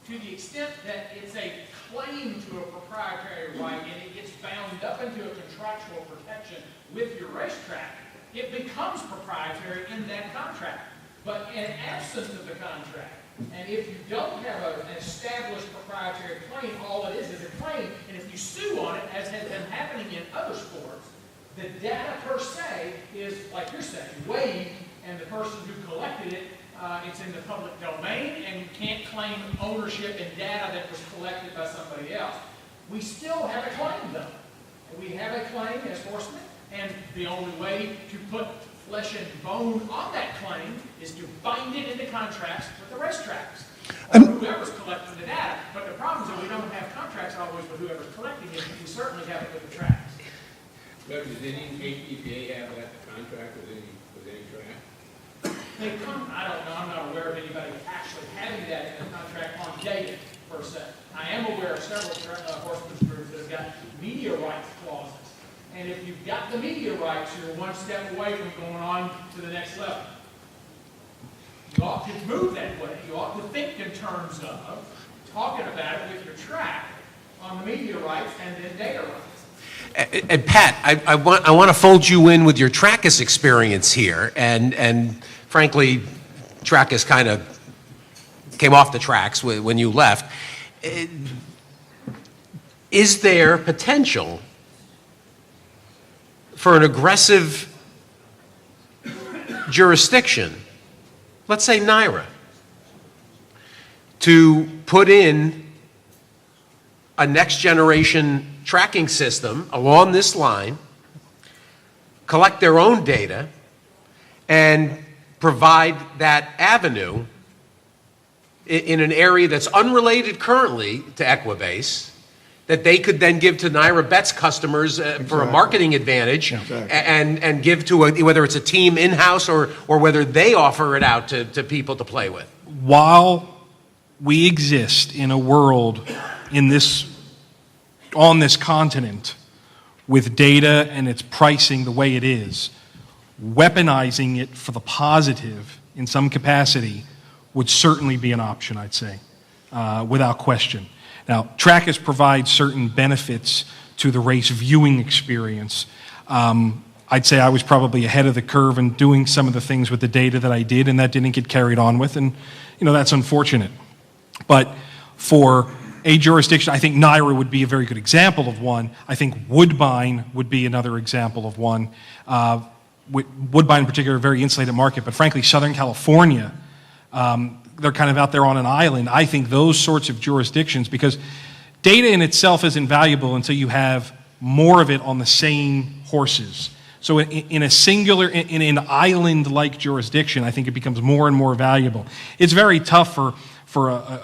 To the extent that it's a claim to a proprietary right and it gets bound up into a contractual protection with your racetrack, it becomes proprietary in that contract. But in absence of the contract, and if you don't have an established proprietary claim, all it is a claim, and if you sue on it, as has been happening in other sports, the data per se is, like you're saying, waived, and the person who collected it, it's in the public domain, and you can't claim ownership in data that was collected by somebody else. We still have a claim, though. And we have a claim as horsemen, and the only way to put flesh and bone on that claim is to bind it into contracts with the racetracks, or whoever's collecting the data. But the problem is that we don't have contracts always with whoever's collecting it, we certainly have it with the tracks. But does any HBPA have that contract with any track? They come, I don't know, I'm not aware of anybody actually having that in a contract on data, per se. I am aware of several horsemen's groups that have got media rights clauses. And if you've got the media rights, you're one step away from going on to the next level. You ought to move that way. You ought to think in terms of talking about it with your track on the media rights and then data rights. And Pat, I want to fold you in with your Trackus experience here, and frankly, Trackus kind of came off the tracks when you left. Is there potential for an aggressive jurisdiction, let's say NYRA, to put in a next generation tracking system along this line collect their own data and provide that avenue in an area that's unrelated currently to Equibase, that they could then give to Naira Bet's customers for a marketing advantage, and give to whether it's a team in-house or whether they offer it out to people to play with. While we exist in a world on this continent with data and its pricing the way it is, weaponizing it for the positive in some capacity would certainly be an option, I'd say, without question. Now, Trackers provides certain benefits to the race viewing experience. I'd say I was probably ahead of the curve in doing some of the things with the data that I did, and that didn't get carried on with, and that's unfortunate. But for a jurisdiction, I think Naira would be a very good example of one. I think Woodbine would be another example of one. Woodbine in particular, a very insulated market, but frankly, Southern California, they're kind of out there on an island. I think those sorts of jurisdictions, because data in itself isn't valuable until you have more of it on the same horses. So in an island-like jurisdiction, I think it becomes more and more valuable. It's very tough for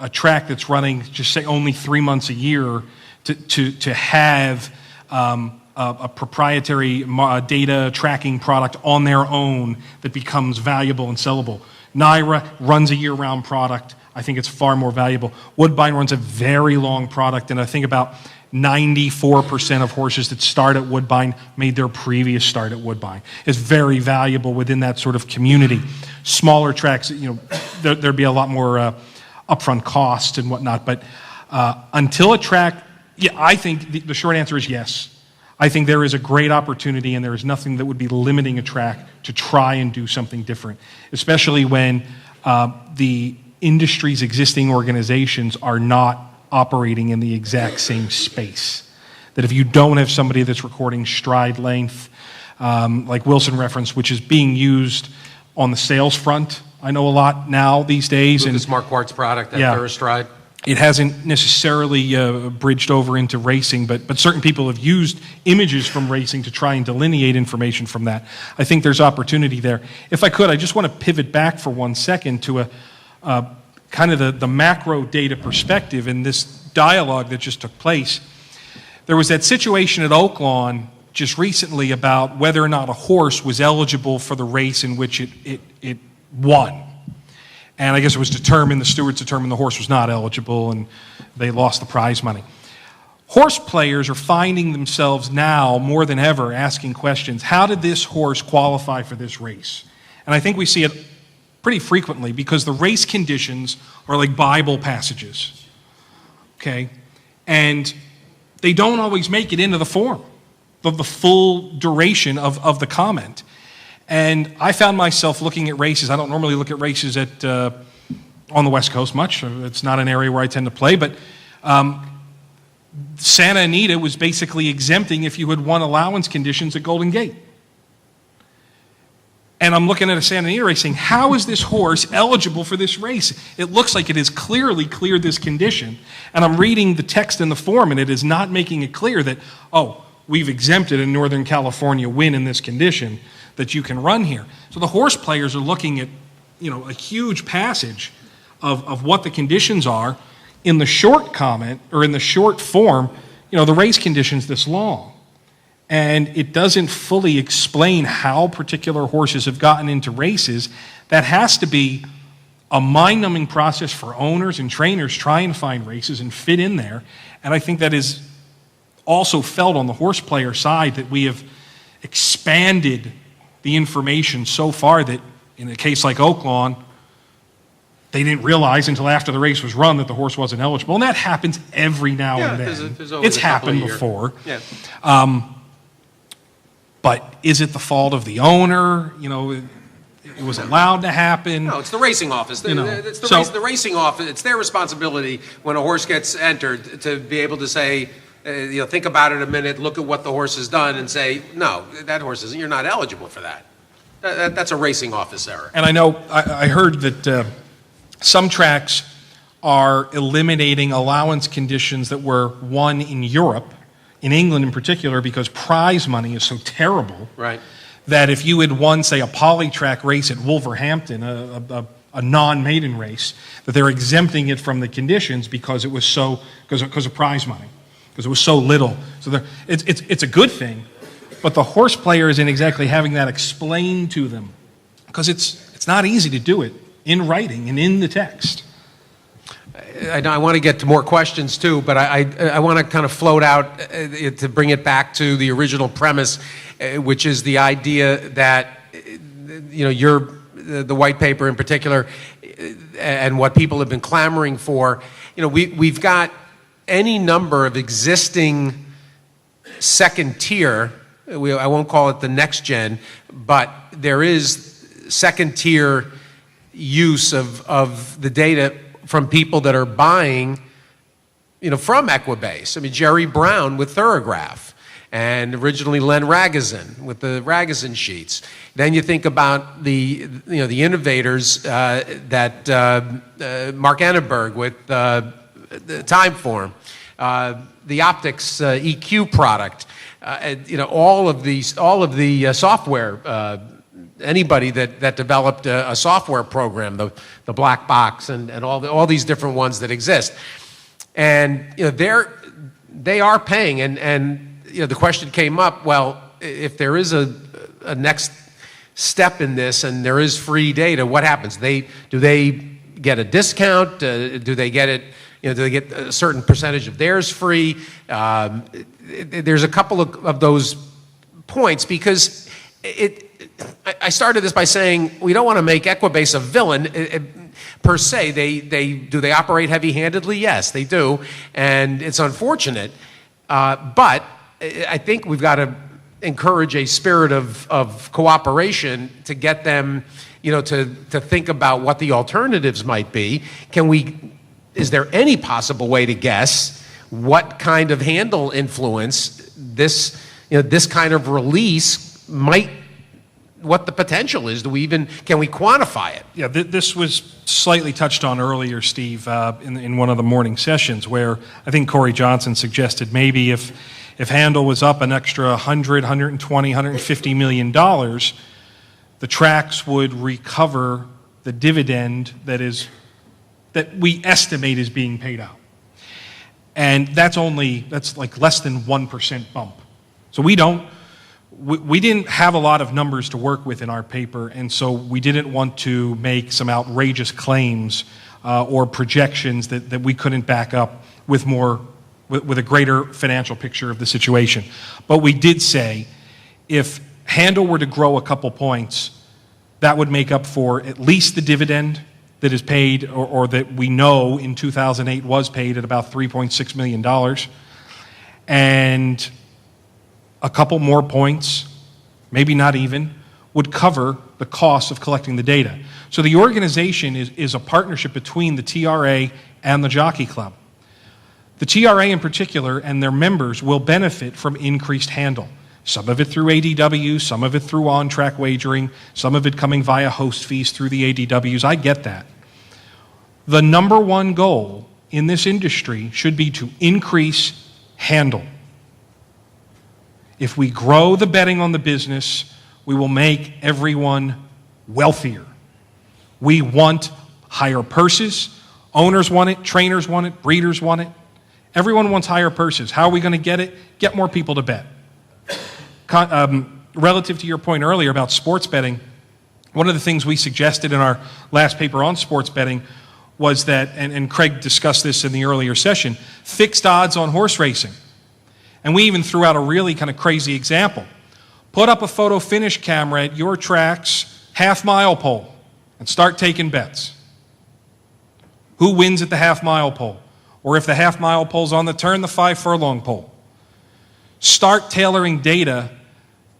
a track that's running, just say, only 3 months a year to have a proprietary data tracking product on their own that becomes valuable and sellable. Naira runs a year-round product. I think it's far more valuable. Woodbine runs a very long product, and I think about 94% of horses that start at Woodbine made their previous start at Woodbine. It's very valuable within that sort of community. Smaller tracks, there'd be a lot more upfront costs and whatnot, but until a track, I think the short answer is yes. I think there is a great opportunity, and there is nothing that would be limiting a track to try and do something different, especially when the industry's existing organizations are not operating in the exact same space. That if you don't have somebody that's recording stride length, like Wilson referenced, which is being used on the sales front, I know a lot now these days. With the Smart Quartz product, that Third Stride. It hasn't necessarily bridged over into racing, but certain people have used images from racing to try and delineate information from that. I think there's opportunity there. If I could, I just want to pivot back for 1 second to a kind of the macro data perspective in this dialogue that just took place. There was that situation at Oaklawn just recently about whether or not a horse was eligible for the race in which it won. And I guess it was the stewards determined the horse was not eligible, and they lost the prize money. Horse players are finding themselves now, more than ever, asking questions. How did this horse qualify for this race? And I think we see it pretty frequently because the race conditions are like Bible passages, okay? And they don't always make it into the form, the full duration of the comment. And I found myself looking at races. I don't normally look at races on the West Coast much. It's not an area where I tend to play, but Santa Anita was basically exempting if you had won allowance conditions at Golden Gate. And I'm looking at a Santa Anita race saying, how is this horse eligible for this race? It looks like it has clearly cleared this condition. And I'm reading the text in the form, and it is not making it clear that, we've exempted a Northern California win in this condition that you can run here. So the horse players are looking at, a huge passage of what the conditions are in the short comment, or in the short form, the race condition's this long. And it doesn't fully explain how particular horses have gotten into races. That has to be a mind-numbing process for owners and trainers trying to find races and fit in there. And I think that is also felt on the horse player side, that we have expanded the information so far that in a case like Oaklawn, they didn't realize until after the race was run that the horse wasn't eligible. And that happens every now and then. It's happened before. Yeah. But is it the fault of the owner? It was allowed to happen. No, it's the racing office. It's the racing office. It's their responsibility when a horse gets entered to be able to say, think about it a minute, look at what the horse has done, and say, no, that horse isn't. You're not eligible for that. That's a racing office error. And I know I heard that some tracks are eliminating allowance conditions that were won in Europe, in England in particular, because prize money is so terrible. Right. that if you had won, say, a polytrack race at Wolverhampton, a non-maiden race, that they're exempting it from the conditions because it was because of prize money, because it was so little. So it's a good thing, but the horse player isn't exactly having that explained to them, because it's not easy to do it in writing and in the text. I want to get to more questions too, but I want to kind of float out to bring it back to the original premise, which is the idea that the white paper in particular, and what people have been clamoring for. We've got any number of existing second tier. I won't call it the next gen, but there is second tier use of the data from people that are buying, from Equibase. I mean, Jerry Brown with Thorograph, and originally Len Ragozin with the Ragozin sheets. Then you think about the innovators that Mark Annenberg with the Timeform, the Optics EQ product, all of the software. Anybody that developed a software program, the black box, and all these different ones that exist, and they are paying, and the question came up, well, if there is a next step in this and there is free data, what happens? Do they get a discount? Do they get it? Do they get a certain percentage of theirs free? There's a couple of those points, because I started this by saying we don't want to make Equibase a villain per se. Do they operate heavy-handedly? Yes, they do, and it's unfortunate. But I think we've got to encourage a spirit of cooperation to get them, to think about what the alternatives might be. Is there any possible way to guess what kind of handle influence this kind of release might? What the potential is? Can we quantify it? Yeah, this was slightly touched on earlier, Steve, in one of the morning sessions, where I think Corey Johnson suggested maybe if handle was up an extra 100, 120, 150 million dollars, the tracks would recover the dividend that we estimate is being paid out. And that's like less than 1% bump. So we didn't have a lot of numbers to work with in our paper, and so we didn't want to make some outrageous claims or projections that we couldn't back up with a greater financial picture of the situation. But we did say if handle were to grow a couple points, that would make up for at least the dividend that is paid, or that we know in 2008 was paid at about $3.6 million. And a couple more points, maybe not even, would cover the cost of collecting the data. So the organization is a partnership between the TRA and the Jockey Club. The TRA in particular and their members will benefit from increased handle. Some of it through ADW, some of it through on-track wagering, some of it coming via host fees through the ADWs. I get that. The number one goal in this industry should be to increase handle. If we grow the betting on the business, we will make everyone wealthier. We want higher purses. Owners want it, trainers want it, breeders want it. Everyone wants higher purses. How are we going to get it? Get more people to bet. Relative to your point earlier about sports betting, one of the things we suggested in our last paper on sports betting was that, and Craig discussed this in the earlier session, fixed odds on horse racing. And we even threw out a really kind of crazy example. Put up a photo finish camera at your track's half-mile pole and start taking bets. Who wins at the half-mile pole? Or if the half-mile pole's on the turn, the 5-furlong pole. Start tailoring data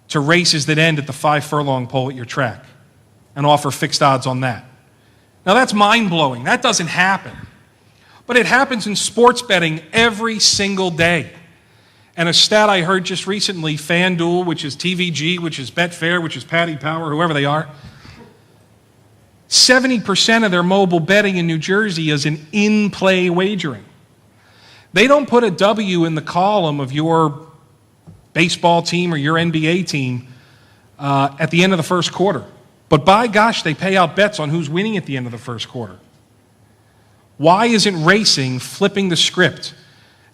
to races that end at the 5-furlong pole at your track and offer fixed odds on that. Now that's mind-blowing. That doesn't happen. But it happens in sports betting every single day. And a stat I heard just recently, FanDuel, which is TVG, which is Betfair, which is Paddy Power, whoever they are, 70% of their mobile betting in New Jersey is in in-play wagering. They don't put a W in the column of your baseball team or your NBA team at the end of the first quarter. But by gosh, they pay out bets on who's winning at the end of the first quarter. Why isn't racing flipping the script?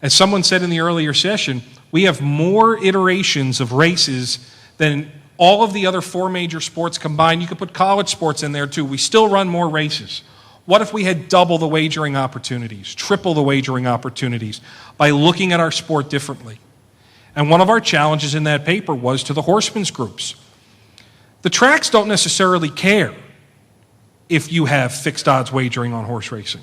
As someone said in the earlier session, we have more iterations of races than all of the other 4 major sports combined. You could put college sports in there too. We still run more races. What if we had double the wagering opportunities, triple the wagering opportunities by looking at our sport differently? And one of our challenges in that paper was to the horsemen's groups. The tracks don't necessarily care if you have fixed odds wagering on horse racing,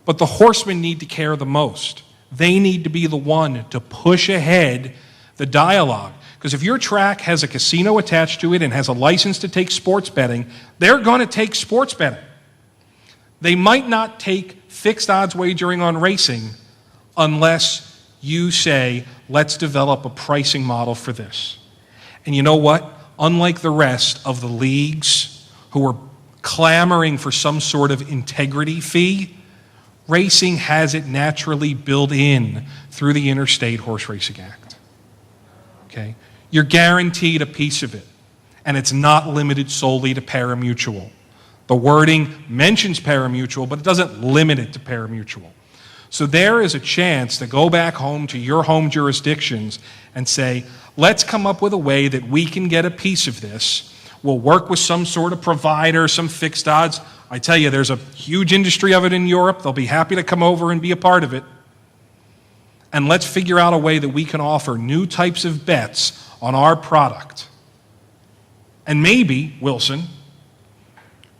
but the horsemen need to care the most. They need to be the one to push ahead the dialogue. Because if your track has a casino attached to it and has a license to take sports betting, they're going to take sports betting. They might not take fixed odds wagering on racing unless you say, let's develop a pricing model for this. And you know what? Unlike the rest of the leagues who are clamoring for some sort of integrity fee, racing has it naturally built in through the Interstate Horse Racing Act. Okay? You're guaranteed a piece of it, and it's not limited solely to parimutuel. The wording mentions parimutuel, but it doesn't limit it to parimutuel. So there is a chance to go back home to your home jurisdictions and say, let's come up with a way that we can get a piece of this. We'll work with some sort of provider, some fixed odds. I tell you, there's a huge industry of it in Europe. They'll be happy to come over and be a part of it. And let's figure out a way that we can offer new types of bets on our product. And maybe, Wilson,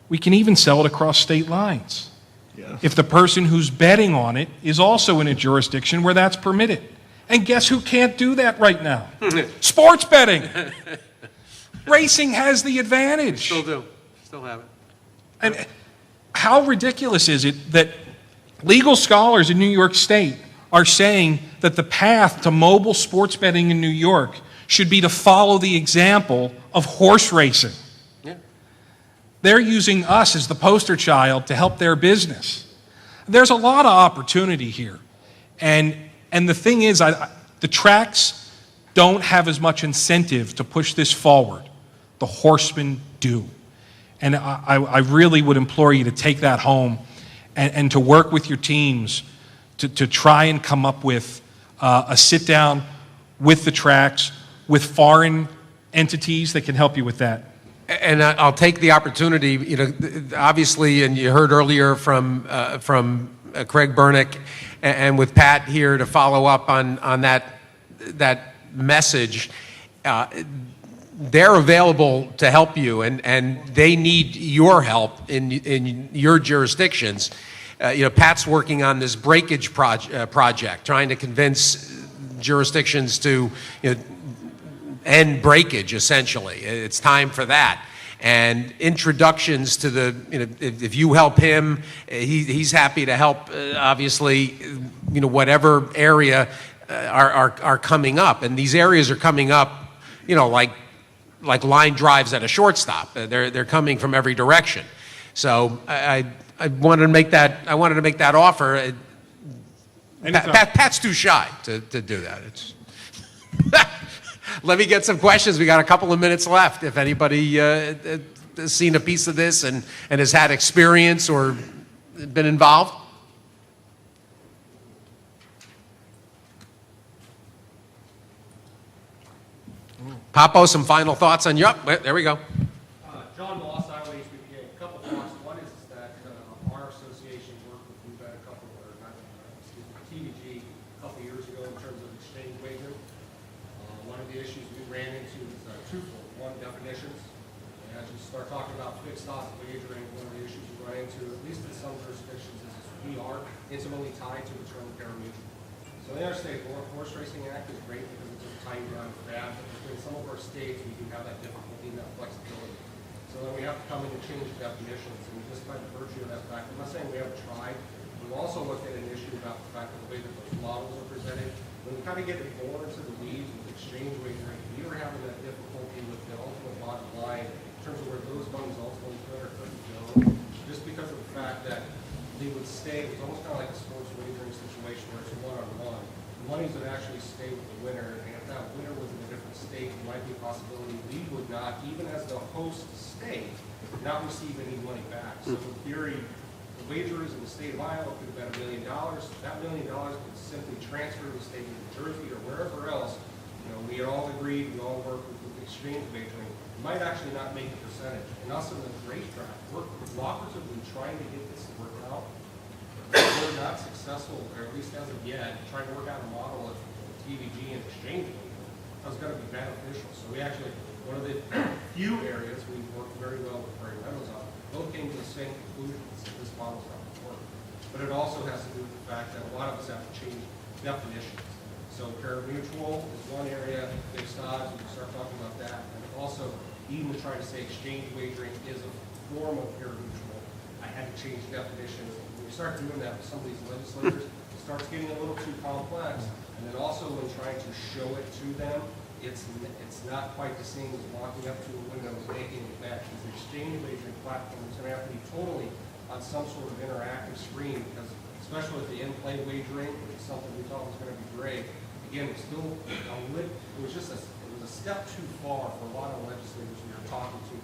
we can even sell it across state lines. Yes. If the person who's betting on it is also in a jurisdiction where that's permitted. And guess who can't do that right now? Sports betting. Racing has the advantage. Still do. Still have it. And how ridiculous is it that legal scholars in New York State are saying that the path to mobile sports betting in New York should be to follow the example of horse racing? Yeah. They're using us as the poster child to help their business. There's a lot of opportunity here. And the thing is, the tracks don't have as much incentive to push this forward. The horsemen do. And I really would implore you to take that home and to work with your teams to try and come up with a sit-down with the tracks, with foreign entities that can help you with that. And I'll take the opportunity, obviously, and you heard earlier from Craig Bernick and with Pat here to follow up on that message. They're available to help you, and they need your help in your jurisdictions. Pat's working on this breakage project, trying to convince jurisdictions to end breakage, essentially. It's time for that. And introductions to if you help him, he's happy to help, obviously, whatever area are coming up. And these areas are coming up, like line drives at a shortstop. They're coming from every direction. So I wanted to make that offer. Pat's too shy to do that. It's Let me get some questions. We got a couple of minutes left. If anybody has seen a piece of this and has had experience or been involved. Papo, some final thoughts on there we go. John Moss, Iowa HBPA. A couple thoughts. One is that our association worked with TVG a couple years ago in terms of exchange wagering. One of the issues we ran into is twofold. One, definitions. And as you start talking about fixed odds wagering, one of the issues we run into, at least in some jurisdictions, is we are intimately tied to the term parimutuel. So the Interstate Horse Racing Act is great because it's just tying down fast. In some of our states, we do have that difficulty and that flexibility. So then we have to come in and change the definitions, and just by the virtue of that fact, I'm not saying we haven't tried. We've also looked at an issue about the fact that the way that those models are presented, when we kind of get more into the weeds with exchange wagering, we were having that difficulty with the ultimate bottom line in terms of where those monies ultimately could or couldn't go, just because of the fact that they would stay. It was almost kind of like a sports wagering situation where it's one-on-one. The monies would actually stay with the winner, and if that winner was in a different state, might be a possibility we would not, even as the host state, not receive any money back. So in theory, the wagerers in the state of Iowa could have bet $1 million. That $1 million could simply transfer to the state of New Jersey or wherever else. We had all agreed, we all worked with exchange wagering. We might actually not make a percentage. And us in the racetrack, we're cooperatively trying to get this to work out. We're not successful, or at least as of yet, trying to work out a model of TVG and exchange wagering. That's going to be beneficial. So we actually, one of the few areas we've worked very well with Prairie Meadows on, both came to the same conclusion that this model's not going to work. But it also has to do with the fact that a lot of us have to change definitions. So pari-mutuel is one area, fixed odds, we can start talking about that. And also, even to try to say exchange wagering is a form of pari-mutuel, I had to change definitions. When we start doing that with some of these legislators, it starts getting a little too complex. And then also when trying to show it to them, it's not quite the same as walking up to a window and making a bet. Because the exchange wagering platform is going to have to be totally on some sort of interactive screen, because especially with the in-play wagering, which is something we thought was going to be great. Again, it's still it was a step too far for a lot of legislators we were talking to.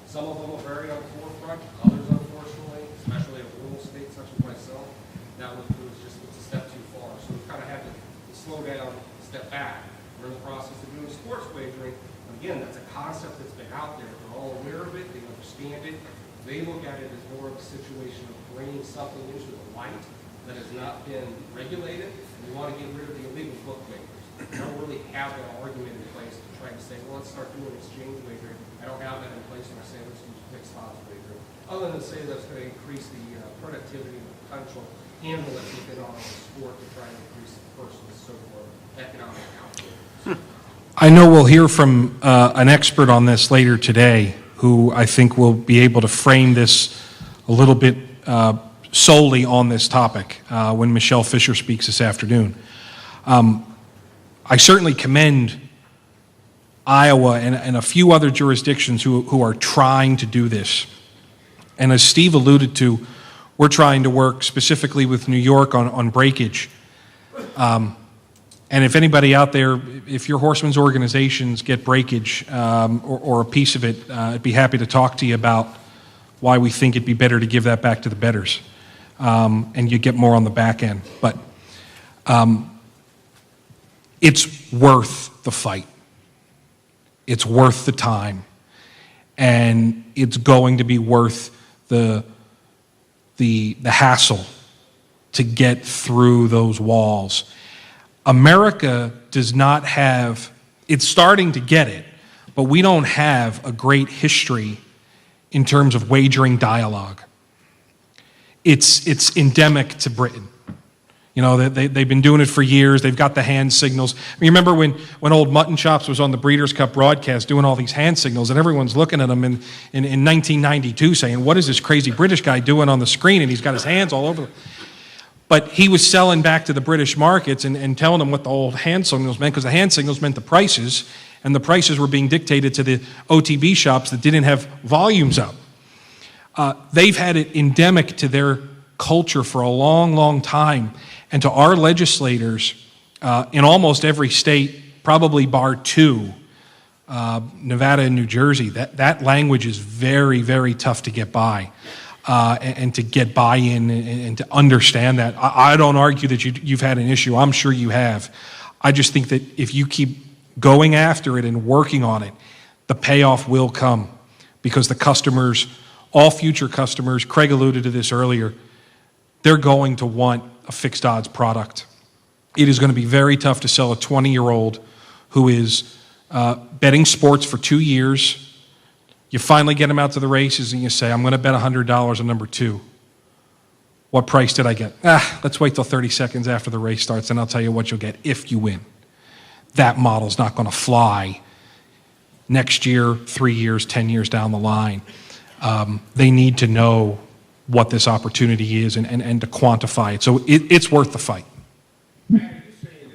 Some of them are very on the forefront, others unfortunately, especially in rural states such as myself, that was just a step too far. So we kind of had to slow down, step back. We're in the process of doing sports wagering. Again, that's a concept that's been out there. They're all aware of it. They understand it. They look at it as more of a situation of bringing something into the light that has not been regulated. We want to get rid of the illegal bookmakers. I don't really have that argument in place to try to say, well, let's start doing exchange wagering. I don't have that in place when I say let's use fixed odds wagering. Other than say that's going to increase the productivity and the potential handle that we can on the sport to try and increase the person's so-called economic output. I know we'll hear from an expert on this later today who I think will be able to frame this a little bit solely on this topic when Michelle Fisher speaks this afternoon. I certainly commend Iowa and a few other jurisdictions who are trying to do this. And as Steve alluded to, we're trying to work specifically with New York on breakage. And if anybody out there, if your horsemen's organizations get breakage or a piece of it, I'd be happy to talk to you about why we think it'd be better to give that back to the bettors. And you get more on the back end. But it's worth the fight. It's worth the time. And it's going to be worth the hassle to get through those walls. America does not have, it's starting to get it, but we don't have a great history in terms of wagering dialogue. It's endemic to Britain. You know, they've been doing it for years. They've got the hand signals. I mean, remember when old Mutton Chops was on the Breeders' Cup broadcast doing all these hand signals, and everyone's looking at him in 1992 saying, what is this crazy British guy doing on the screen? And he's got his hands all over. But he was selling back to the British markets and telling them what the old hand signals meant, because the hand signals meant the prices, and the prices were being dictated to the OTB shops that didn't have volumes up. They've had it endemic to their culture for a long, long time. And to our legislators in almost every state, probably bar two, Nevada and New Jersey, that language is very, very tough to get by. And to get buy-in and to understand that. I don't argue that you've had an issue. I'm sure you have. I just think that if you keep going after it and working on it, the payoff will come, because the customers, all future customers, Craig alluded to this earlier, they're going to want a fixed odds product. It is going to be very tough to sell a 20-year-old who is betting sports for 2 years. You finally get him out to the races and you say, I'm going to bet $100 on number 2. What price did I get? Let's wait till 30 seconds after the race starts and I'll tell you what you'll get if you win. That model's not going to fly next year, 3 years, 10 years down the line. They need to know what this opportunity is and to quantify it. So it's worth the fight. Matt, are you saying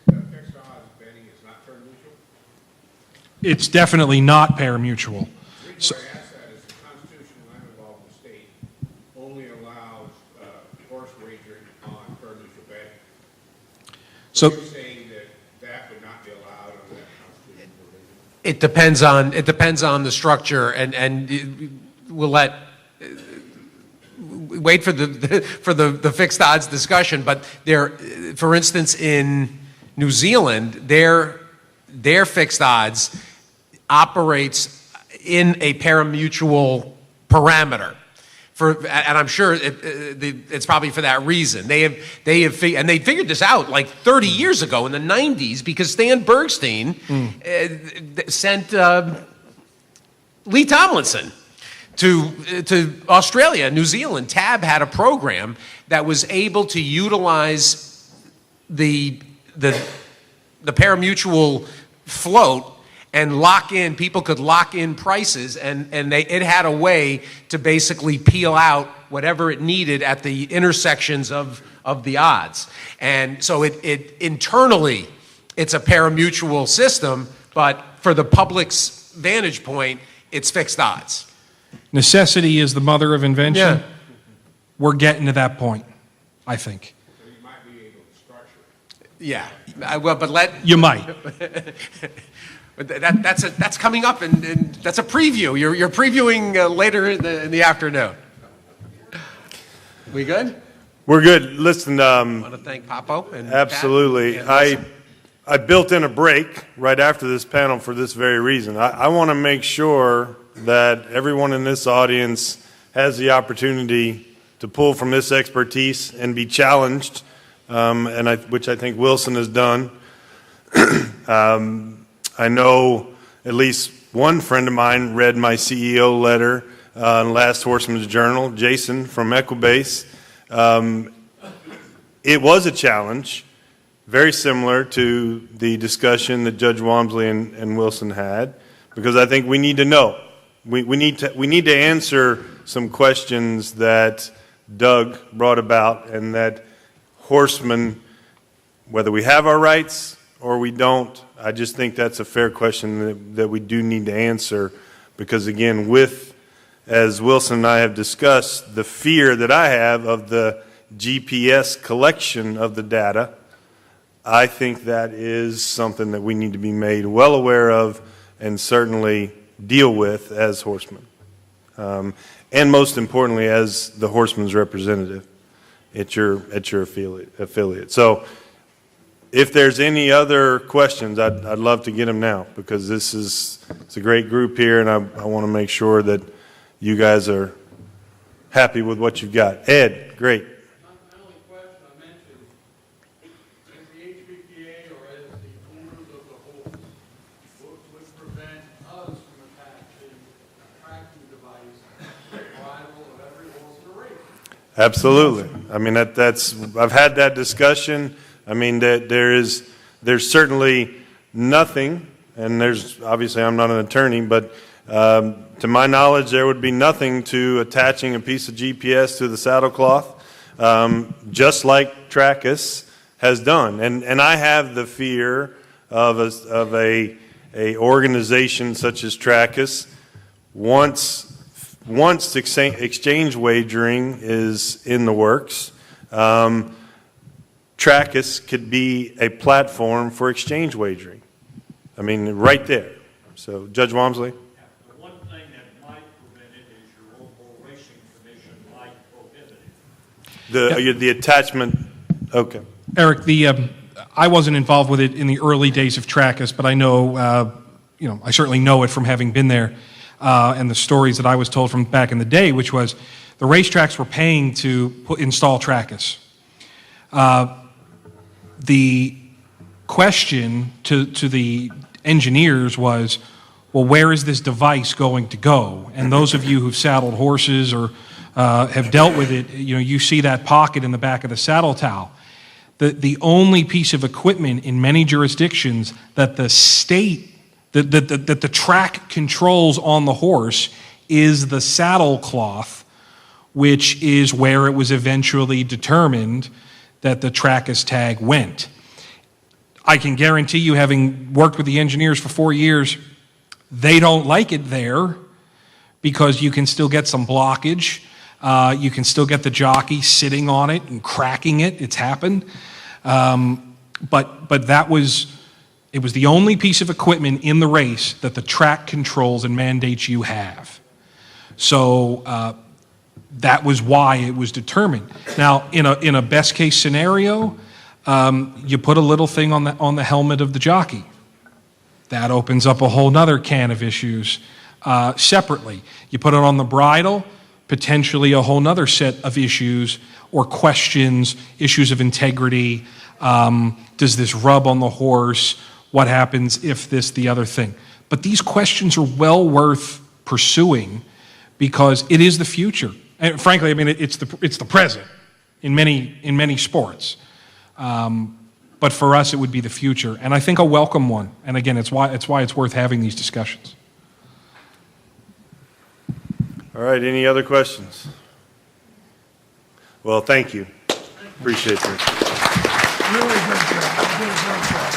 that fixed odds betting is not pari-mutuel? It's definitely not pari-mutual. The reason I ask that is the constitution when I'm involved in the state only allows horse wagering on pari-mutuel betting. So you're saying that would not be allowed under that constitutional provision? It depends on the structure, and we'll wait for the fixed odds discussion. But there, for instance, in New Zealand, their fixed odds operates in a parimutuel parameter. And I'm sure it's probably for that reason. They figured this out like 30 years ago in the 90s because Stan Bergstein sent Lee Tomlinson to Australia, New Zealand. TAB had a program that was able to utilize the parimutuel float and people could lock in prices, and it had a way to basically peel out whatever it needed at the intersections of the odds. And so it internally, it's a parimutuel system, but for the public's vantage point, it's fixed odds. Necessity is the mother of invention. Yeah. We're getting to that point, I think. So you might be able to structure it. Yeah, but You might. But that's coming up, and that's a preview. You're previewing later in the afternoon. We good? We're good. Listen, I want to thank Papo and absolutely. Pat and I built in a break right after this panel for this very reason. I want to make sure that everyone in this audience has the opportunity to pull from this expertise and be challenged, which I think Wilson has done. I know at least one friend of mine read my CEO letter in Last Horseman's Journal, Jason from Equibase. It was a challenge, very similar to the discussion that Judge Walmsley and Wilson had, because I think we need to know. We need to answer some questions that Doug brought about, and that horsemen, whether we have our rights or we don't, I just think that's a fair question that we do need to answer, because again, as Wilson and I have discussed, the fear that I have of the GPS collection of the data, I think that is something that we need to be made well aware of and certainly deal with as horsemen. And most importantly, as the horseman's representative at your affiliate. So if there's any other questions, I'd love to get them now, because it's a great group here, and I want to make sure that you guys are happy with what you've got. Ed, great. My only question I mentioned, as the HBPA or as the owners of the horse, what would prevent us from attaching a tracking device to the bridle of every horse in a race? Absolutely. I mean, I've had that discussion. I mean, there's certainly nothing, and obviously I'm not an attorney, but to my knowledge, there would be nothing to attaching a piece of GPS to the saddle cloth, just like Tracus has done. And I have the fear of a organization such as Tracus, once exchange wagering is in the works, Tracus could be a platform for exchange wagering. I mean, right there. So, Judge Walmsley? The one thing that might prevent it is your local racing commission might prohibit it. The attachment, okay. Eric, I wasn't involved with it in the early days of Tracus, but I know, I certainly know it from having been there, and the stories that I was told from back in the day, which was the racetracks were paying to install Tracus. The question to the engineers was, well, where is this device going to go? And those of you who've saddled horses or have dealt with it, you see that pocket in the back of the saddle towel. The only piece of equipment in many jurisdictions that the state, that the track controls on the horse is the saddle cloth, which is where it was eventually determined that the Tracus tag went. I can guarantee you, having worked with the engineers for 4 years, they don't like it there because you can still get some blockage. You can still get the jockey sitting on it and cracking it. It's happened. But that was It was the only piece of equipment in the race that the track controls and mandates you have. So that was why it was determined. Now, in a best case scenario, you put a little thing on the helmet of the jockey. That opens up a whole nother can of issues separately. You put it on the bridle, potentially a whole nother set of issues or questions, issues of integrity. Does this rub on the horse? What happens if this, the other thing? But these questions are well worth pursuing because it is the future. And frankly, I mean, it's the present in many sports. But for us, it would be the future, and I think a welcome one. And again, it's why it's worth having these discussions. All right, any other questions? Well, thank you. Appreciate this. Really good job. You did a great job.